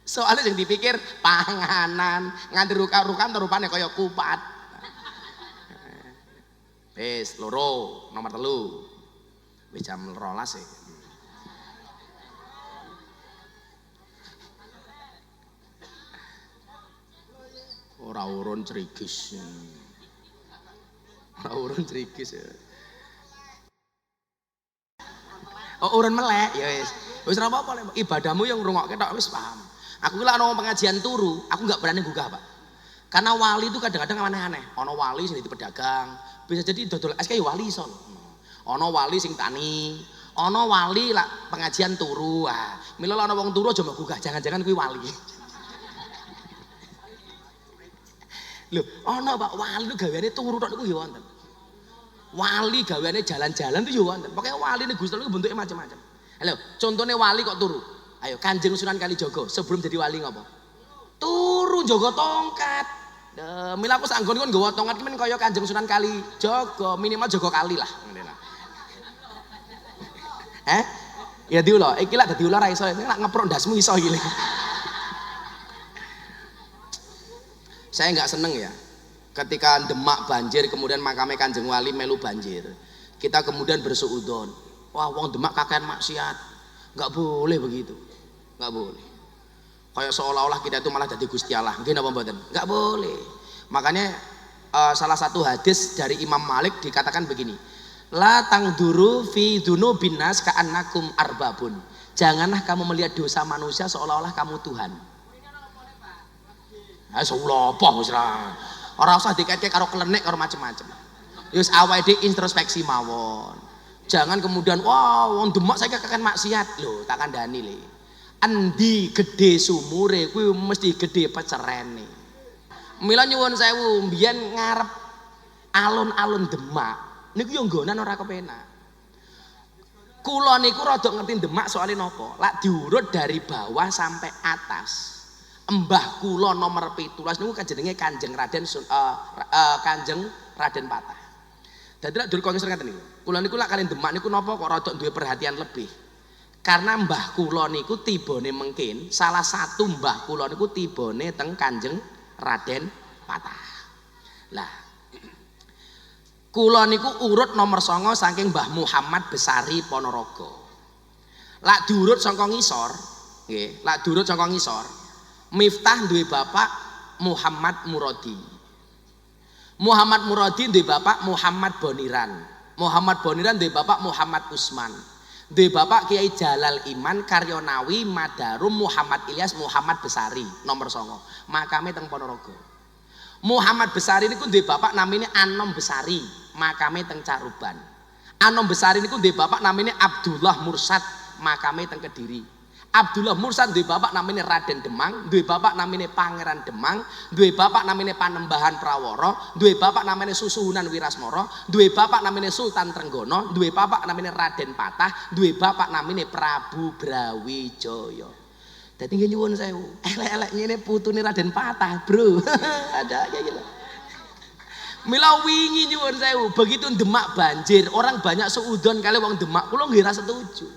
Soalnya yang dipikir panganan, nganti ruka-rukan rupane kaya kupat. Wis loro, nomor 3. Wis jam 12 ya. Ora urun crigis. Ora urun crigis ya. Oh urun melek ya wis. Wis ora apa-apa ibadahmu yang ngrungokke tok wis paham. Aku ki lek ana pengajian turu, aku enggak berani gugah, Pak. Karena wali itu kadang-kadang aneh-aneh. Ana wali sing dadi pedagang, bisa jadi dodol es kayak wali iso. Ana wali sing tani, ana wali lak pengajian turu. Ah, mila ana wong turu aja mbok gugah, jangan-jangan kuwi wali. Lho, ana Pak wali lu gaweane turu tok niku ya wonten. Wali gaweane jalan-jalan itu ya wonten. Pokoke waline Gusti Allah bentuke macam-macam. Lho, contone wali kok turu. Ayo Kanjeng Sunan Kalijaga sebelum jadi wali ngopo? Turu jaga tongkat. Mila aku sak nggon kon nggawa tongkat ki men kaya Kanjeng Sunan Kalijaga, minimal jaga kali lah. Ya diulo, iki lak dadi ulo ra iso, nek ngeprok ndasmu iso iki. Saya enggak seneng ya. Ketika Demak banjir kemudian makame Kanjeng Wali melu banjir. Kita kemudian bersuudzon. Wah, wong Demak kakean maksiat. Enggak boleh begitu. Enggak boleh. Kayak seolah-olah kita itu malah jadi Gusti Allah. Nggih napa mboten? Enggak boleh. Makanya salah satu hadis dari Imam Malik dikatakan begini. La tangduru fi dzunubin nas ka'annakum arbabun. Janganlah kamu melihat dosa manusia seolah-olah kamu Tuhan. Ha selopo wis ra. Ora usah dikait-kait karo klenik karo macem-macem. Wis awake dhewe introspeksi mawon. Jangan kemudian wah wong Demak saiki kakek maksiat. Lho, tak kandhani le. Endi gedhe sumure kuwi mesti gedhe pecerene. Mila nyuwun sewu, mbiyen ngarep alun-alun Demak niku yo nggonan ora kepenak. Kula niku rada ngerti Demak soalé napa? Lak diurut dari bawah sampai atas. Mbah kula nomor 17 niku jenenge Kanjeng Kanjeng Raden Patah. Dadi lak dur kongres ngaten niku. Kula niku lak kalian Demak niku napa kok rada duwe perhatian lebih. Karena mbah kula niku tibane mengkin, salah satu mbah kula niku tibane teng Kanjeng Raden Patah. Lah kula niku urut nomor 9 saking Mbah Muhammad Besari Ponorogo. Lak diurut saka ngisor, nggih, lak diurut saka ngisor. Miftah duwe bapak Muhammad Muradi. Muhammad Muradi duwe bapak Muhammad Boniran. Muhammad Boniran duwe bapak Muhammad Usman. Duwe bapak Kiai Jalal Iman Karyonawi Madarum Muhammad Ilyas Muhammad Besari nomor 9. Makame teng Ponorogo. Muhammad Besari niku duwe bapak namine Anom Besari, makame teng Caruban. Anom Besari niku duwe bapak namine Abdullah Mursad, makame teng Kediri. Abdullah Mursad duwe bapak namine Raden Demang, duwe bapak namine Pangeran Demang, duwe bapak namine Panembahan Prawara, duwe bapak namine Susuhunan Wirasmara, duwe bapak namine Sultan Trenggono, duwe bapak namine Raden Patah, duwe bapak namine Prabu Brawijaya. Dadi nggih nyuwun sewu, elek-elek ngene putune Raden Patah, Bro. Ada ya gitu. Mila wingi nyuwun sewu, begitu Demak banjir, orang banyak seudon kali wong Demak, kula nggih ora setuju.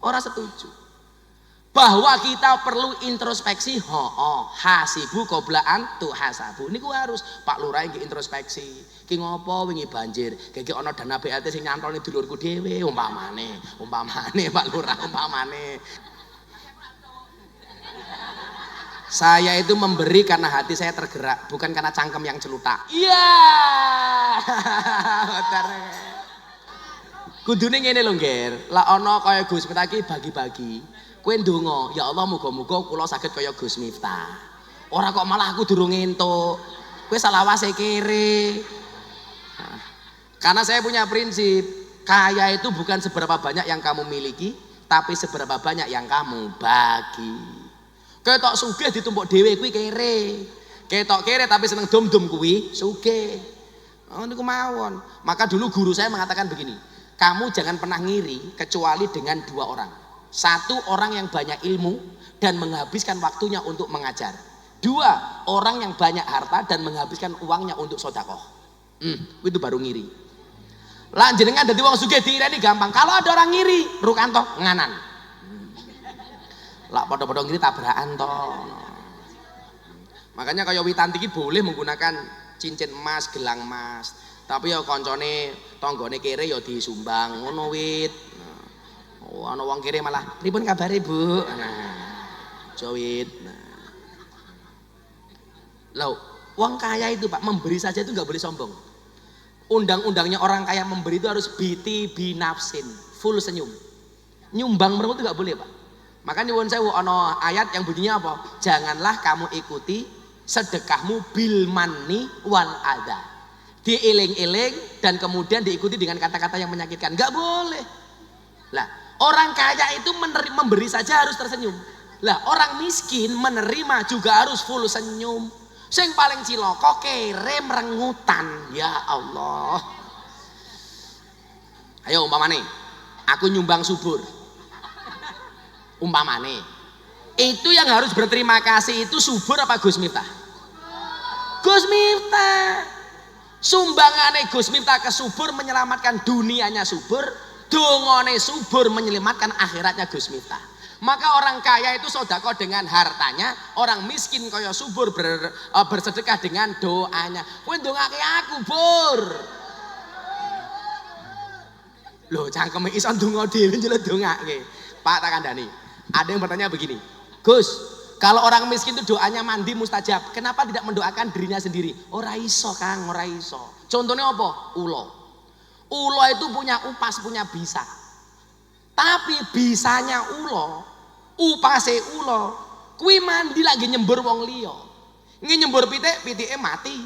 Ora setuju. Bahwa kita perlu introspeksi, hasibu qoblaan tu hasabu. Niku harus Pak Lurah nggih introspeksi. Ki ngopo wingi banjir? Gege ana dana BLT sing nyantolne dulurku dhewe umpamane Pak Lurah umpamane. Saya itu memberi karena hati saya tergerak, bukan karena cangkem yang celutak. Iya. Kudune ngene lho, Nger. Lah ana kaya Gus Miftah iki bagi-bagi. Kowe ndonga, ya Allah muga-muga kula saged kaya Gus Miftah. Ora kok malah aku durung entuk. Kowe salawase kere. Karena saya punya prinsip, Kaya itu bukan seberapa banyak yang kamu miliki, tapi seberapa banyak yang kamu bagi. Ketok sugih ditumpuk dhewe kuwi kere. Ketok kere tapi seneng dom-dom kuwi sugih. Oh niku mawon. Maka dulu guru saya mengatakan begini, kamu jangan pernah ngiri kecuali dengan dua orang. Satu, orang yang banyak ilmu dan menghabiskan waktunya untuk mengajar. Dua, orang yang banyak harta dan menghabiskan uangnya untuk sedekah. Itu baru ngiri. Lah jenengan dadi wong sugih diireni gampang. Kalau ada orang ngiri, Rukanto nganan. Lah padha-padha ngiri tabrakan to. Makanya kaya Witanti iki boleh menggunakan cincin emas, gelang emas. Tapi ya koncone tanggane kere ya disumbang ngono Wit. Oh ana wong kere malah pripun kabare Bu? Nah. Jowit. Nah. Loh, wong kaya itu Pak memberi saja itu nggak boleh sombong. Undang-undangnya orang kaya memberi itu harus biti binafsin, full senyum. Nyumbang mereka itu nggak boleh Pak. Makanya nyuwun sewu ana ayat yang bunyinya apa? Janganlah kamu ikuti sedekahmu bil manni wal adha. Dieling-eling dan kemudian diikuti dengan kata-kata yang menyakitkan. Nggak boleh. Lah, orang kaya itu memberi saja harus tersenyum. Lah, orang miskin menerima juga harus full senyum. Sing paling cilaka kere merengutan. Ya Allah. Ayo umpamane aku nyumbang subur. Umpamane itu yang harus berterima kasih itu subur apa Gus Miftah? Gus Miftah. Sumbangane Gus Miftah ke subur menyelamatkan dunianya subur, dongane subur menyelamatkan akhiratnya Gus Miftah. Maka orang kaya itu sedekah dengan hartanya, orang miskin kaya subur bersedekah dengan doanya. Kowe ndongake aku, Bur. Loh, cangkeme iso ndonga dhewe njeluk ndongake. Pak tak kandhani. Ada yang bertanya begini, Gus, kalau orang miskin itu doanya mandi mustajab, kenapa tidak mendoakan dirinya sendiri? Ora iso, Kang, ora iso. Contohnya apa? Ulo. Ulo itu punya upas, punya bisa. Tapi bisanya ulo, upase ulo, kuwi mandi lagi nyembur wong liya. Nggih nyembur pitik, pitike mati.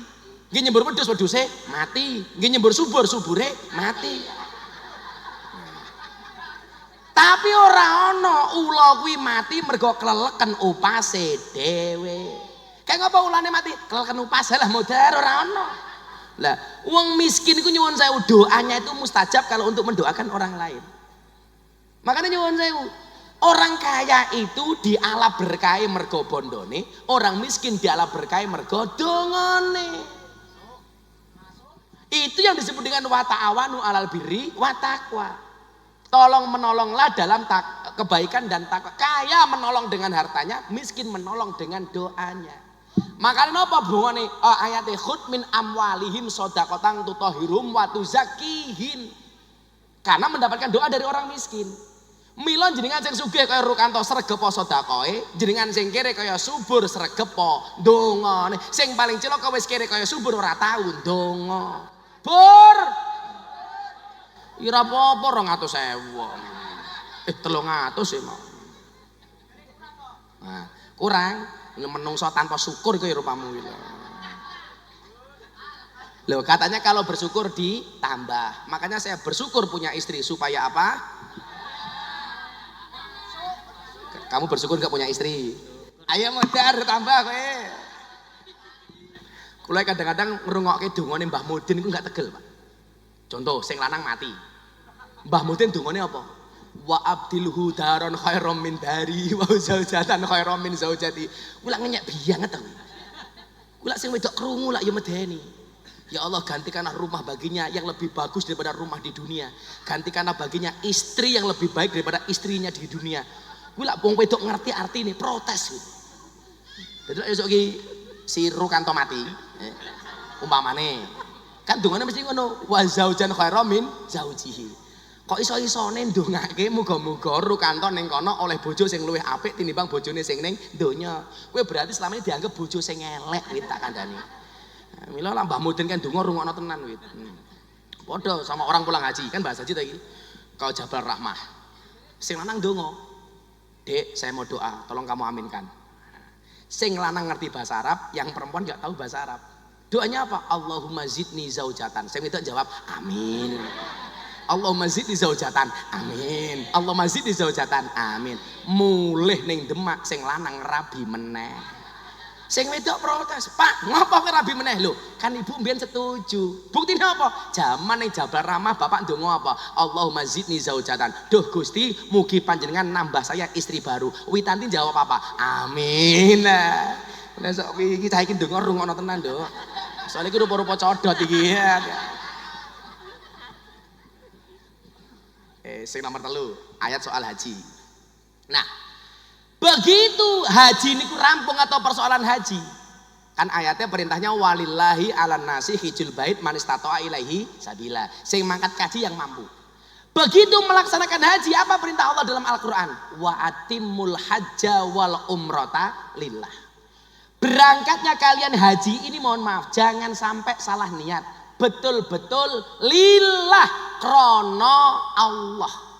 Nggih nyembur wedhus, wedhuse mati. Nggih nyembur subur, subure mati. Tapi ora ana ula kuwi mati mergo kleleken upase dhewe. Kayak ngapa ulane mati? Kleleken upas lah modar ora ana. Lah, wong miskin iku nyuwun sewu doanya itu mustajab kalau untuk mendoakan orang lain. Makanya nyuwun sewu, orang kaya itu diala berkahe mergo bondone, orang miskin diala berkahe mergo dongane. Itu yang disebut dengan wa ta'awanu 'alal birri wa taqwa. Tolong menolonglah dalam kebaikan dan takwa. Kaya menolong dengan hartanya, miskin menolong dengan doanya. Makanya apa bungane ayate khud min amwalihim shadaqatan tutahhirum wa tuzakkihim. Karena mendapatkan doa dari orang miskin. Mila jenengan sing sugih kaya Rukanto sregepa sedekahe, jenengan sing kere kaya subur sregepa dongane. Sing paling cilaka wis kere kaya subur ora tau ndonga. Bur. Ira apa-apa 200.000. 300 sih mau. Nah, kurang menungso tanpa syukur iku ya rupamu iki. Loh, katanya kalau bersyukur ditambah. Makanya saya bersyukur punya istri supaya apa? Kamu bersyukur gak punya istri? Ayo modar tambah kowe. Kula kadang-kadang ngrungokke dongane Mbah Mudin iku gak tegel, Pak. Contoh, sing lanang mati. Mbah Mudin dongane apa? Wa abdilhu daron khairam min dari wa zaujatan khairam min zaujati. Kula ngenyek biyanget to. Kula sing wedok krungu lak ya medeni. Ya Allah, gantikanlah rumah baginya yang lebih bagus daripada rumah di dunia. Gantikanlah baginya istri yang lebih baik daripada istrinya di dunia. Kula wong wedok ngerti artine protes gitu. Jadi esuk iki si Rukanto mati. Umpamane kan dongane mesti ngono, wa zaujan khairam min zaujihi. Kok iso-isone ndongake muga-muga Rukanto ning kono oleh bojo sing luwih apik tinimbang bojone sing ning donya. Kowe berarti selama ini dianggap bojo sing elek wit tak kandhani. Mila lah Mbah Mudin kan donga rungokno tenan wit. Padha sama orang pulang haji kan bahasa haji ta iki. Kau Jabal Rahmah. Sing lanang donga. Dek, saya mau doa, tolong kamu aminkan. Sing lanang ngerti bahasa Arab, yang perempuan enggak tahu bahasa Arab. Doanya apa? Allahumma zidni zaujatan. Saya minta jawab, amin. Allahumma zidni zaujatan. Amin. Allahumma zidni zaujatan. Amin. Mulih ning Demak sing lanang rabi meneh. Sing wedok protes, "Pak, ngopo kok rabi meneh lho? Kan ibu mbiyen setuju." Buktine apa? Jaman ning Jabal Rahmah bapak ndonga apa? Allahumma zidni zaujatan. Duh Gusti, mugi panjenengan nambah saya istri baru. Witanti jawab apa? Amin. Nek sok iki cah iki ndonga rungokno tenan, Nduk. Soale iki rupa-rupa codot iki. Sing nomor 3, ayat soal haji. Nah, begitu haji niku rampung atau persoalan haji, kan ayatnya perintahnya walillahi alan nasi hijul bait man istata'a ilaihi sabila, sing mangkat kaji yang mampu. Begitu melaksanakan haji, apa perintah Allah dalam Al-Qur'an? Wa atimul hajja wal umrata lillah. Berangkatnya kalian haji ini mohon maaf, jangan sampai salah niat. Betul-betul lillah, krono Allah.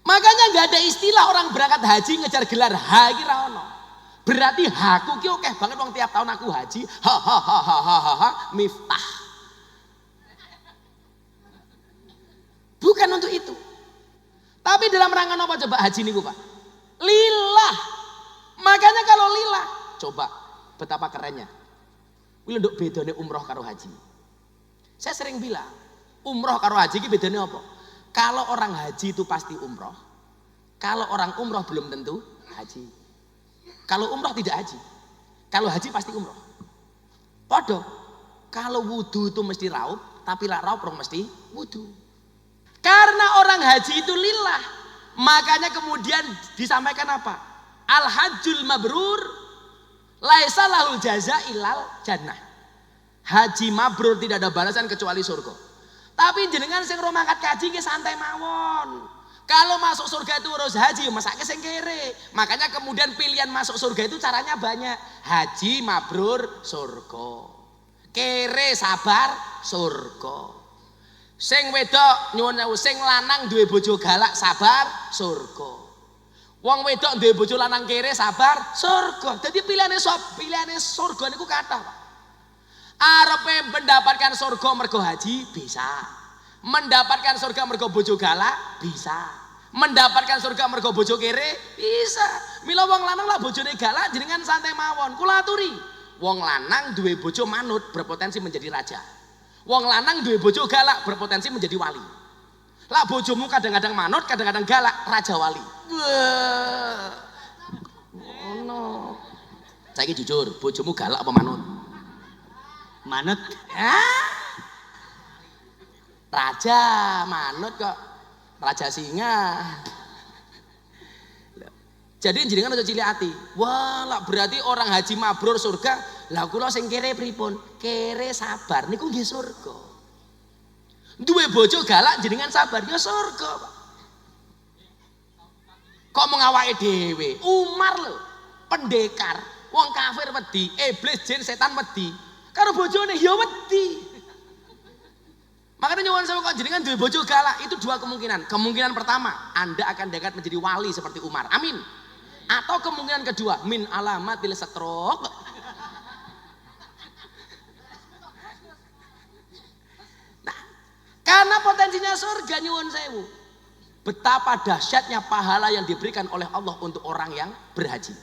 Makanya nggak ada istilah orang berangkat haji ngejar gelar H iki ra ono. Berarti haku ki akeh banget wong tiap tahun aku haji. Miftah. Bukan untuk itu. Tapi dalam rangka apa coba haji niku, Pak? Lillah. Makanya kalau lillah, coba betapa kerennya. Kuwi nduk bedane umroh karo haji. Saya sering bilang, umroh karo haji iki bedane apa? Kalau orang haji itu pasti umroh. Kalau orang umroh belum tentu haji. Kalau umroh tidak haji. Kalau haji pasti umroh. Podo. Kalau wudu itu mesti raup, tapi lah raup orang mesti wudu. Karena orang haji itu lillah. Makanya kemudian disampaikan apa? Al-hajjul mabrur laisa lahul jaza ilal jannah. Haji mabrur tidak ada balasan kecuali surga. Tapi jenengan sing ora mangkat kaji nggih santai mawon. Kalau masuk surga itu harus haji, masake sing kere. Makanya kemudian pilihan masuk surga itu caranya banyak. Haji mabrur surga. Kere sabar surga. Sing wedok nyuwun sewu, sing lanang duwe bojo galak sabar surga. Wong wedok duwe bojo lanang kere sabar surga. Jadi pilihane surga niku kathah, Pak. Arepe mendapatkan surga mergo haji bisa. Mendapatkan surga mergo bojo galak bisa. Mendapatkan surga mergo bojo kere bisa. Mila wong lanang lah bojone galak jenengan santai mawon. Kula aturi, wong lanang duwe bojo manut berpotensi menjadi raja. Wong lanang duwe bojo galak berpotensi menjadi wali. Lah bojomu kadang-kadang manut, kadang-kadang galak, raja wali. Wah. Ngono. Saiki jujur, bojomu galak apa manut? Manut. Raja manut kok. Raja singa. Jadi jenengan aja cilik ati. Wah, lah berarti orang haji mabrur surga. Lah kula sing kere pripun? Kere sabar niku nggih surga. Duwe bojo galak jenengan sabar ya surga, Pak. Kok mengawake dhewe? Umar lho, pendekar, wong kafir wedi, iblis jin setan wedi. Karo bojone ya wedi. Makanya nyuwun sewu kok jenengan duwe bojo galak, itu dua kemungkinan. Kemungkinan pertama, Anda akan dekat menjadi wali seperti Umar. Amin. Atau kemungkinan kedua, min alamatil stroke. Nah, karena potensinya surga nyuwun sewu. Betapa dahsyatnya pahala yang diberikan oleh Allah untuk orang yang berhaji.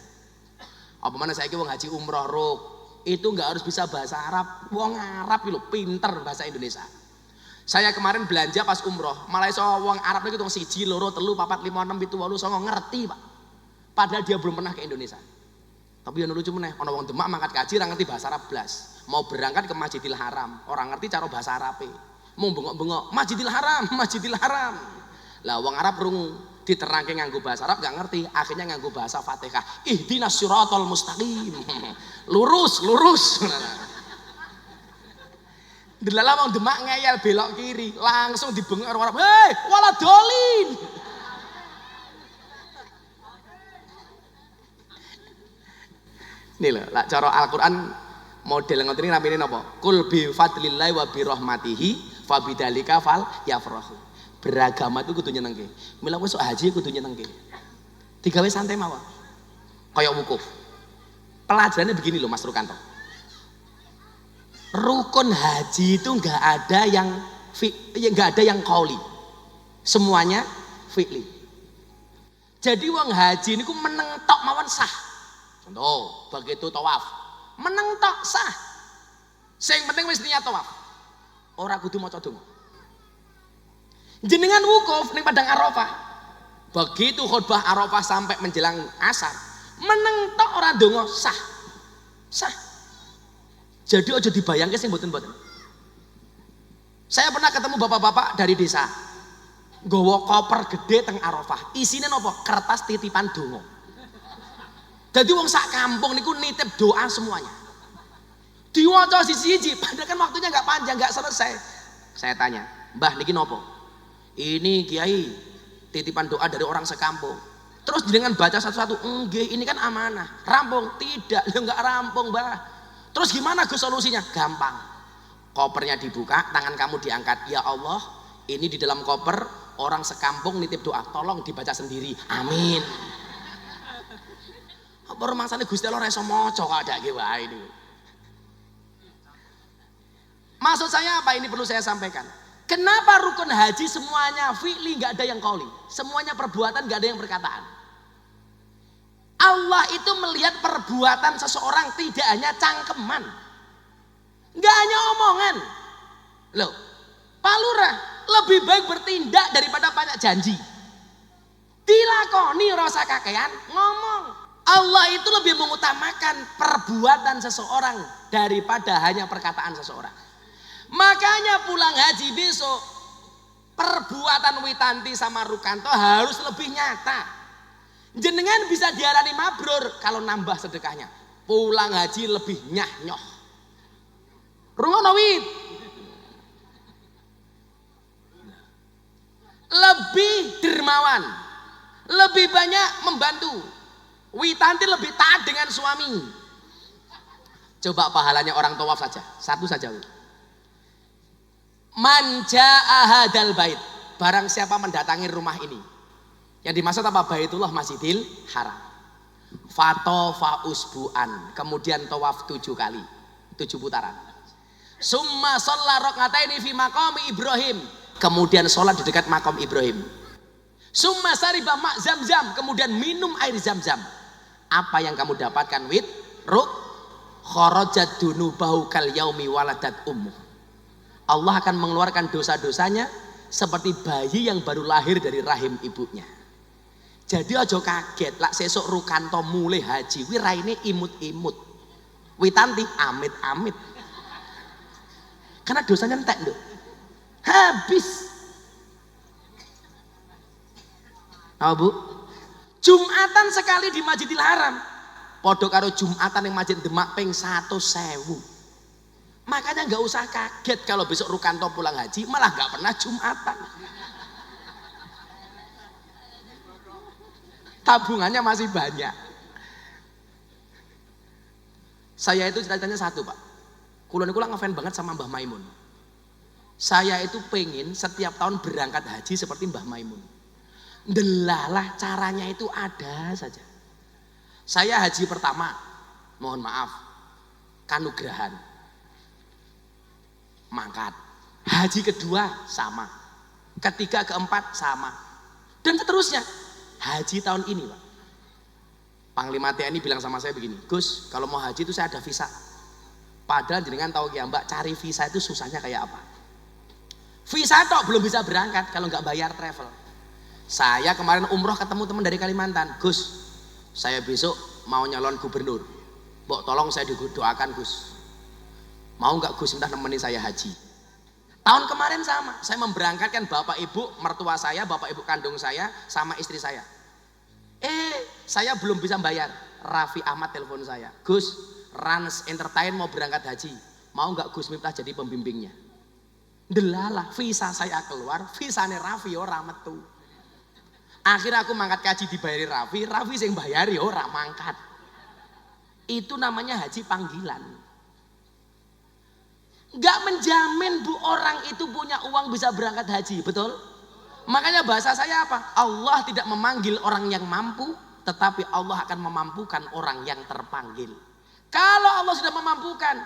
Apa mana saiki wong haji umroh ruk, itu nggak harus bisa bahasa Arab. Wong Arab lho pinter bahasa Indonesia. Saya kemarin belanja pas umroh, malah iso wong Arab niku tong 1, 2, 3, 4, 5, 6, 7, 8, 9 ngerti, Pak. Padahal dia belum pernah ke Indonesia. Tapi yang lucu meneh, ana wong Demak mangkat kaji ora ngerti bahasa Arab blas. Mau berangkat ke Masjidil Haram, orang ngerti cara bahasa Arabe. Mau bengok-bengok, Masjidil Haram, Masjidil Haram. Lah wong Arab rungu, diterangke nganggo bahasa Arab gak ngerti, akhirnya nganggo bahasa Fatihah. Ihdinas siratal mustaqim. Lurus, lurus. Delala wong Demak ngeyel belok kiri, langsung dibengok orang Arab. Hei, wala dolin. Nih lho, lah cara Al-Qur'an model ngoten iki namine napa? Qul bi fadlillahi wa bi rahmatihi fa bidzalika fal yafrahu. Beragama itu kudu nyenengke. Mila wis haji kudu nyenengke. Digawe santai mawon. Kayak wukuf. Pelajarannya begini loh Mas Rukanto. Rukun haji itu enggak ada yang ya nggak ada yang qauli. Semuanya fi'li. Jadi wong haji niku meneng tok mawon sah. Contoh, begitu tawaf, meneng tok sah. Sing penting wis niat tawaf. Ora kudu maca donga. Jenengan wukuf ning Padang Arafah. Begitu khutbah Arafah sampai menjelang asar, meneng tok ora donga sah. Sah. Jadi aja dibayangke sing mboten-mboten. Saya pernah ketemu bapak-bapak dari desa. Nggawa koper gede teng Arafah. Isine napa? Kertas titipan donga. Jadi wong sak kampung niku nitip doa semuanya. Diwaca siji-siji, padahal kan waktunya nggak panjang, nggak selesai. Saya tanya, "Mbah niki nopo?" "Ini Kiai, titipan doa dari orang sekampung." Terus dengan baca satu-satu, "Nggih, ini kan amanah." "Rampung?" "Tidak." "Lho enggak rampung, Mbah." "Terus gimana Gus solusinya?" "Gampang. Kopernya dibuka, tangan kamu diangkat. Ya Allah, ini di dalam koper orang sekampung nitip doa, tolong dibaca sendiri. Amin." Apa rumangsane Gusti Allah iso maca kok adake wae ini. Maksud saya apa ini perlu saya sampaikan. Kenapa rukun haji semuanya fi'li, nggak ada yang qauli, semuanya perbuatan, nggak ada yang perkataan. Allah itu melihat perbuatan seseorang, tidak hanya cangkeman, nggak hanya omongan. Loh, Pak Lurah lebih baik bertindak daripada banyak janji. Dilakoni rasa kakean ngomong. Allah itu lebih mengutamakan perbuatan seseorang daripada hanya perkataan seseorang. Makanya pulang haji besok perbuatan Witanti sama Rukanto harus lebih nyata. Jenengan bisa diarani mabrur kalau nambah sedekahnya. Pulang haji lebih nyah-nyoh. Rungono Wit. Lebih dermawan, lebih banyak membantu. Witanti lebih taat dengan suami. Coba pahalanya orang tawaf saja, satu saja. Man jaa hadal bait, barang siapa mendatangi rumah ini. Yang dimaksud apa? Baitullah Masjidil Haram. Fatofa usbu'an, kemudian tawaf 7 kali, 7 putaran. Summa shalla raka'ataini fi maqami Ibrahim, kemudian sholat di dekat makam Ibrahim. Summa sariba ma' Zamzam, kemudian minum air Zamzam. Apa yang kamu dapatkan wit ruk kharajat dunubahu kal yaumi waladat ummu. Allah akan mengeluarkan dosa-dosanya seperti bayi yang baru lahir dari rahim ibunya. Jadi aja kaget lak sesuk Rukanto mulai haji wi raine imut-imut. Witanti amit-amit. Karena dosanya entek, Nduk. Habis. Oh, Bu. Jumatan sekali di Masjidil Haram podo karo Jumatan yang Masjid Demak ping 100.000. Makanya nggak usah kaget kalau besok Rukanto pulang haji malah nggak pernah Jumatan. Tabungannya masih banyak. Saya itu ceritanya satu, Pak. Kulon ngefans banget sama Mbah Maimun. Saya itu pengen setiap tahun berangkat haji seperti Mbah Maimun. Delalah caranya itu ada saja. Saya haji pertama, mohon maaf, kanugrahan, mangkat. Haji kedua sama, ketiga keempat sama, dan seterusnya. Haji tahun ini, Pak, Panglima TNI bilang sama saya begini, "Gus, kalau mau haji itu saya ada visa." Padahal jenengan tahu ya Mbak, cari visa itu susahnya kayak apa. Visa tok belum bisa berangkat kalau nggak bayar travel. Saya kemarin umroh ketemu teman dari Kalimantan, "Gus, saya besok mau nyalon gubernur. Mbok tolong saya didoakan, Gus. Mau nggak Gus minta nemenin saya haji?" Tahun kemarin sama, saya memberangkatkan bapak ibu mertua saya, bapak ibu kandung saya, sama istri saya. Saya belum bisa bayar. Raffi Ahmad telepon saya, "Gus, Rans Entertain mau berangkat haji. Mau nggak Gus minta jadi pembimbingnya?" Delalah, visa saya keluar, visane Raffi ora metu. Akhirnya aku mangkat kaji dibayari Raffi, Raffi sing bayari ora mangkat. Itu namanya haji panggilan. Gak menjamin Bu orang itu punya uang bisa berangkat haji, betul? Makanya bahasa saya apa? Allah tidak memanggil orang yang mampu, tetapi Allah akan memampukan orang yang terpanggil. Kalau Allah sudah memampukan,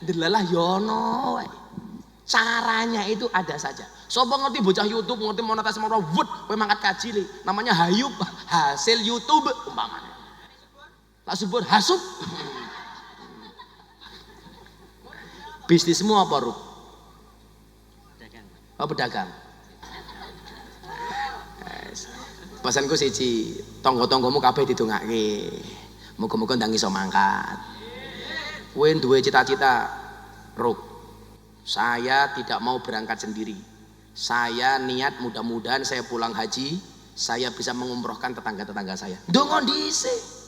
delalah yono. Caranya itu ada saja. Sopo ngerti bocah YouTube, ngerti monetisasi mau wud, kowe mangkat kaji li. Namanya hayub, hasil YouTube umpamanya. Tak sebut hasub. Bisnismu apa, Ruk? Pedagang. Oh, pedagang. Pesanku siji, tangga-tanggamu kabeh didongake. Muga-muga ndang iso mangkat. Kowe duwe cita-cita, Ruk. Saya tidak mau berangkat sendiri. Saya niat mudah-mudahan saya pulang haji, saya bisa mengumrohkan tetangga-tetangga saya. Ndonga dhisik.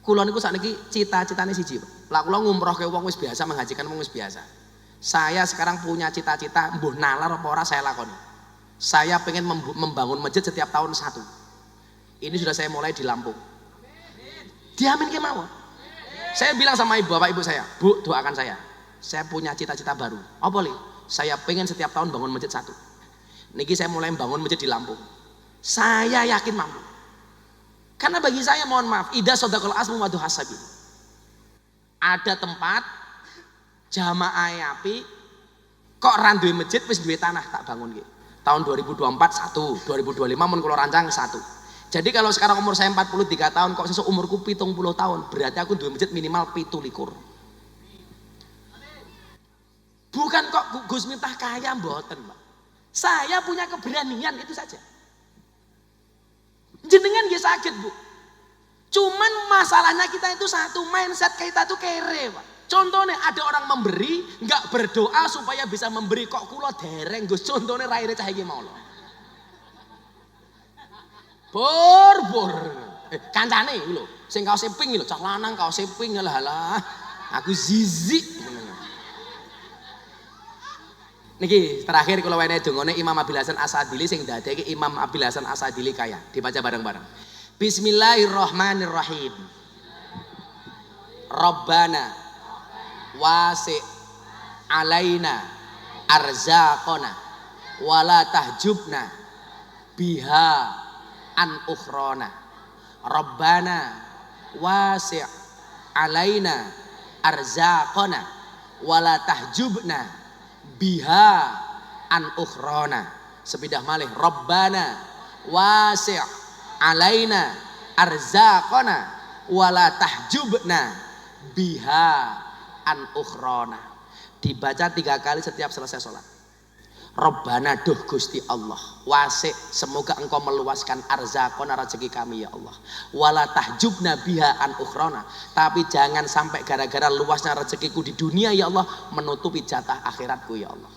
Kula niku sakniki cita-citane siji, Pak. Lah kula ngumrohke wong wis biasa, menghajikan wong wis biasa. Saya sekarang punya cita-cita, mbuh nalar apa ora saya lakoni. Saya pengen membangun masjid setiap tahun satu. Ini sudah saya mulai di Lampung. Diamin ke mawon. Saya bilang sama ibu, bapak ibu saya, Bu, doakan saya. Saya punya cita-cita baru. Apa li? Saya pengen setiap tahun bangun masjid satu. Niki saya mulai bangun masjid di Lampung. Saya yakin mampu. Karena bagi saya, mohon maaf, idza sadaqal asmu wa duhasabi. Ada tempat jamaah api kok ra duwe masjid wis duwe tanah tak bangun iki. Tahun 2024 satu, 2025 mun kula rancang satu. Jadi kalau sekarang umur saya 43 tahun kok sesuk umurku 70 tahun, berarti aku duwe masjid minimal 17. Bukan kok Gus Miftah kaya mboten, Pak. Saya punya keberanian itu saja. Jenengan nggih sakit, Bu. Cuman masalahnya kita itu satu, mindset kita tuh kere, Pak. Contohnya ada orang memberi, nggak berdoa supaya bisa memberi, kok kula dereng Gus. Contohnya raine cah iki mau lho. Bor. Kancane iki lho, sing kaose pink iki lho, cah lanang kaose pink lah. Aku zizi. Niki terakhir kalau wene dongane Imam Abil Hasan Asadili sing dadeke Imam Abil Hasan Asadili kaya. Dibaca bareng-bareng. Bismillahirrahmanirrahim. Rabbana wasi' alaina arzaqana wala tahjubna biha an ukhrana. Rabbana wasi' alaina arzaqana wala tahjubna biha an ukhrana. Sepidah malih. Rabbana wasi' alaina arzaqana wala tahjubna biha an ukhrana. Dibaca 3 kali setiap selesai sholat. Rabbana, duh Gusti Allah, wasi', semoga engkau meluaskan arzaqana, rezeki kami ya Allah. Wala tahjubna biha an ukhrana, tapi jangan sampai gara-gara luasnya rezekiku di dunia ya Allah menutupi jatah akhiratku ya Allah.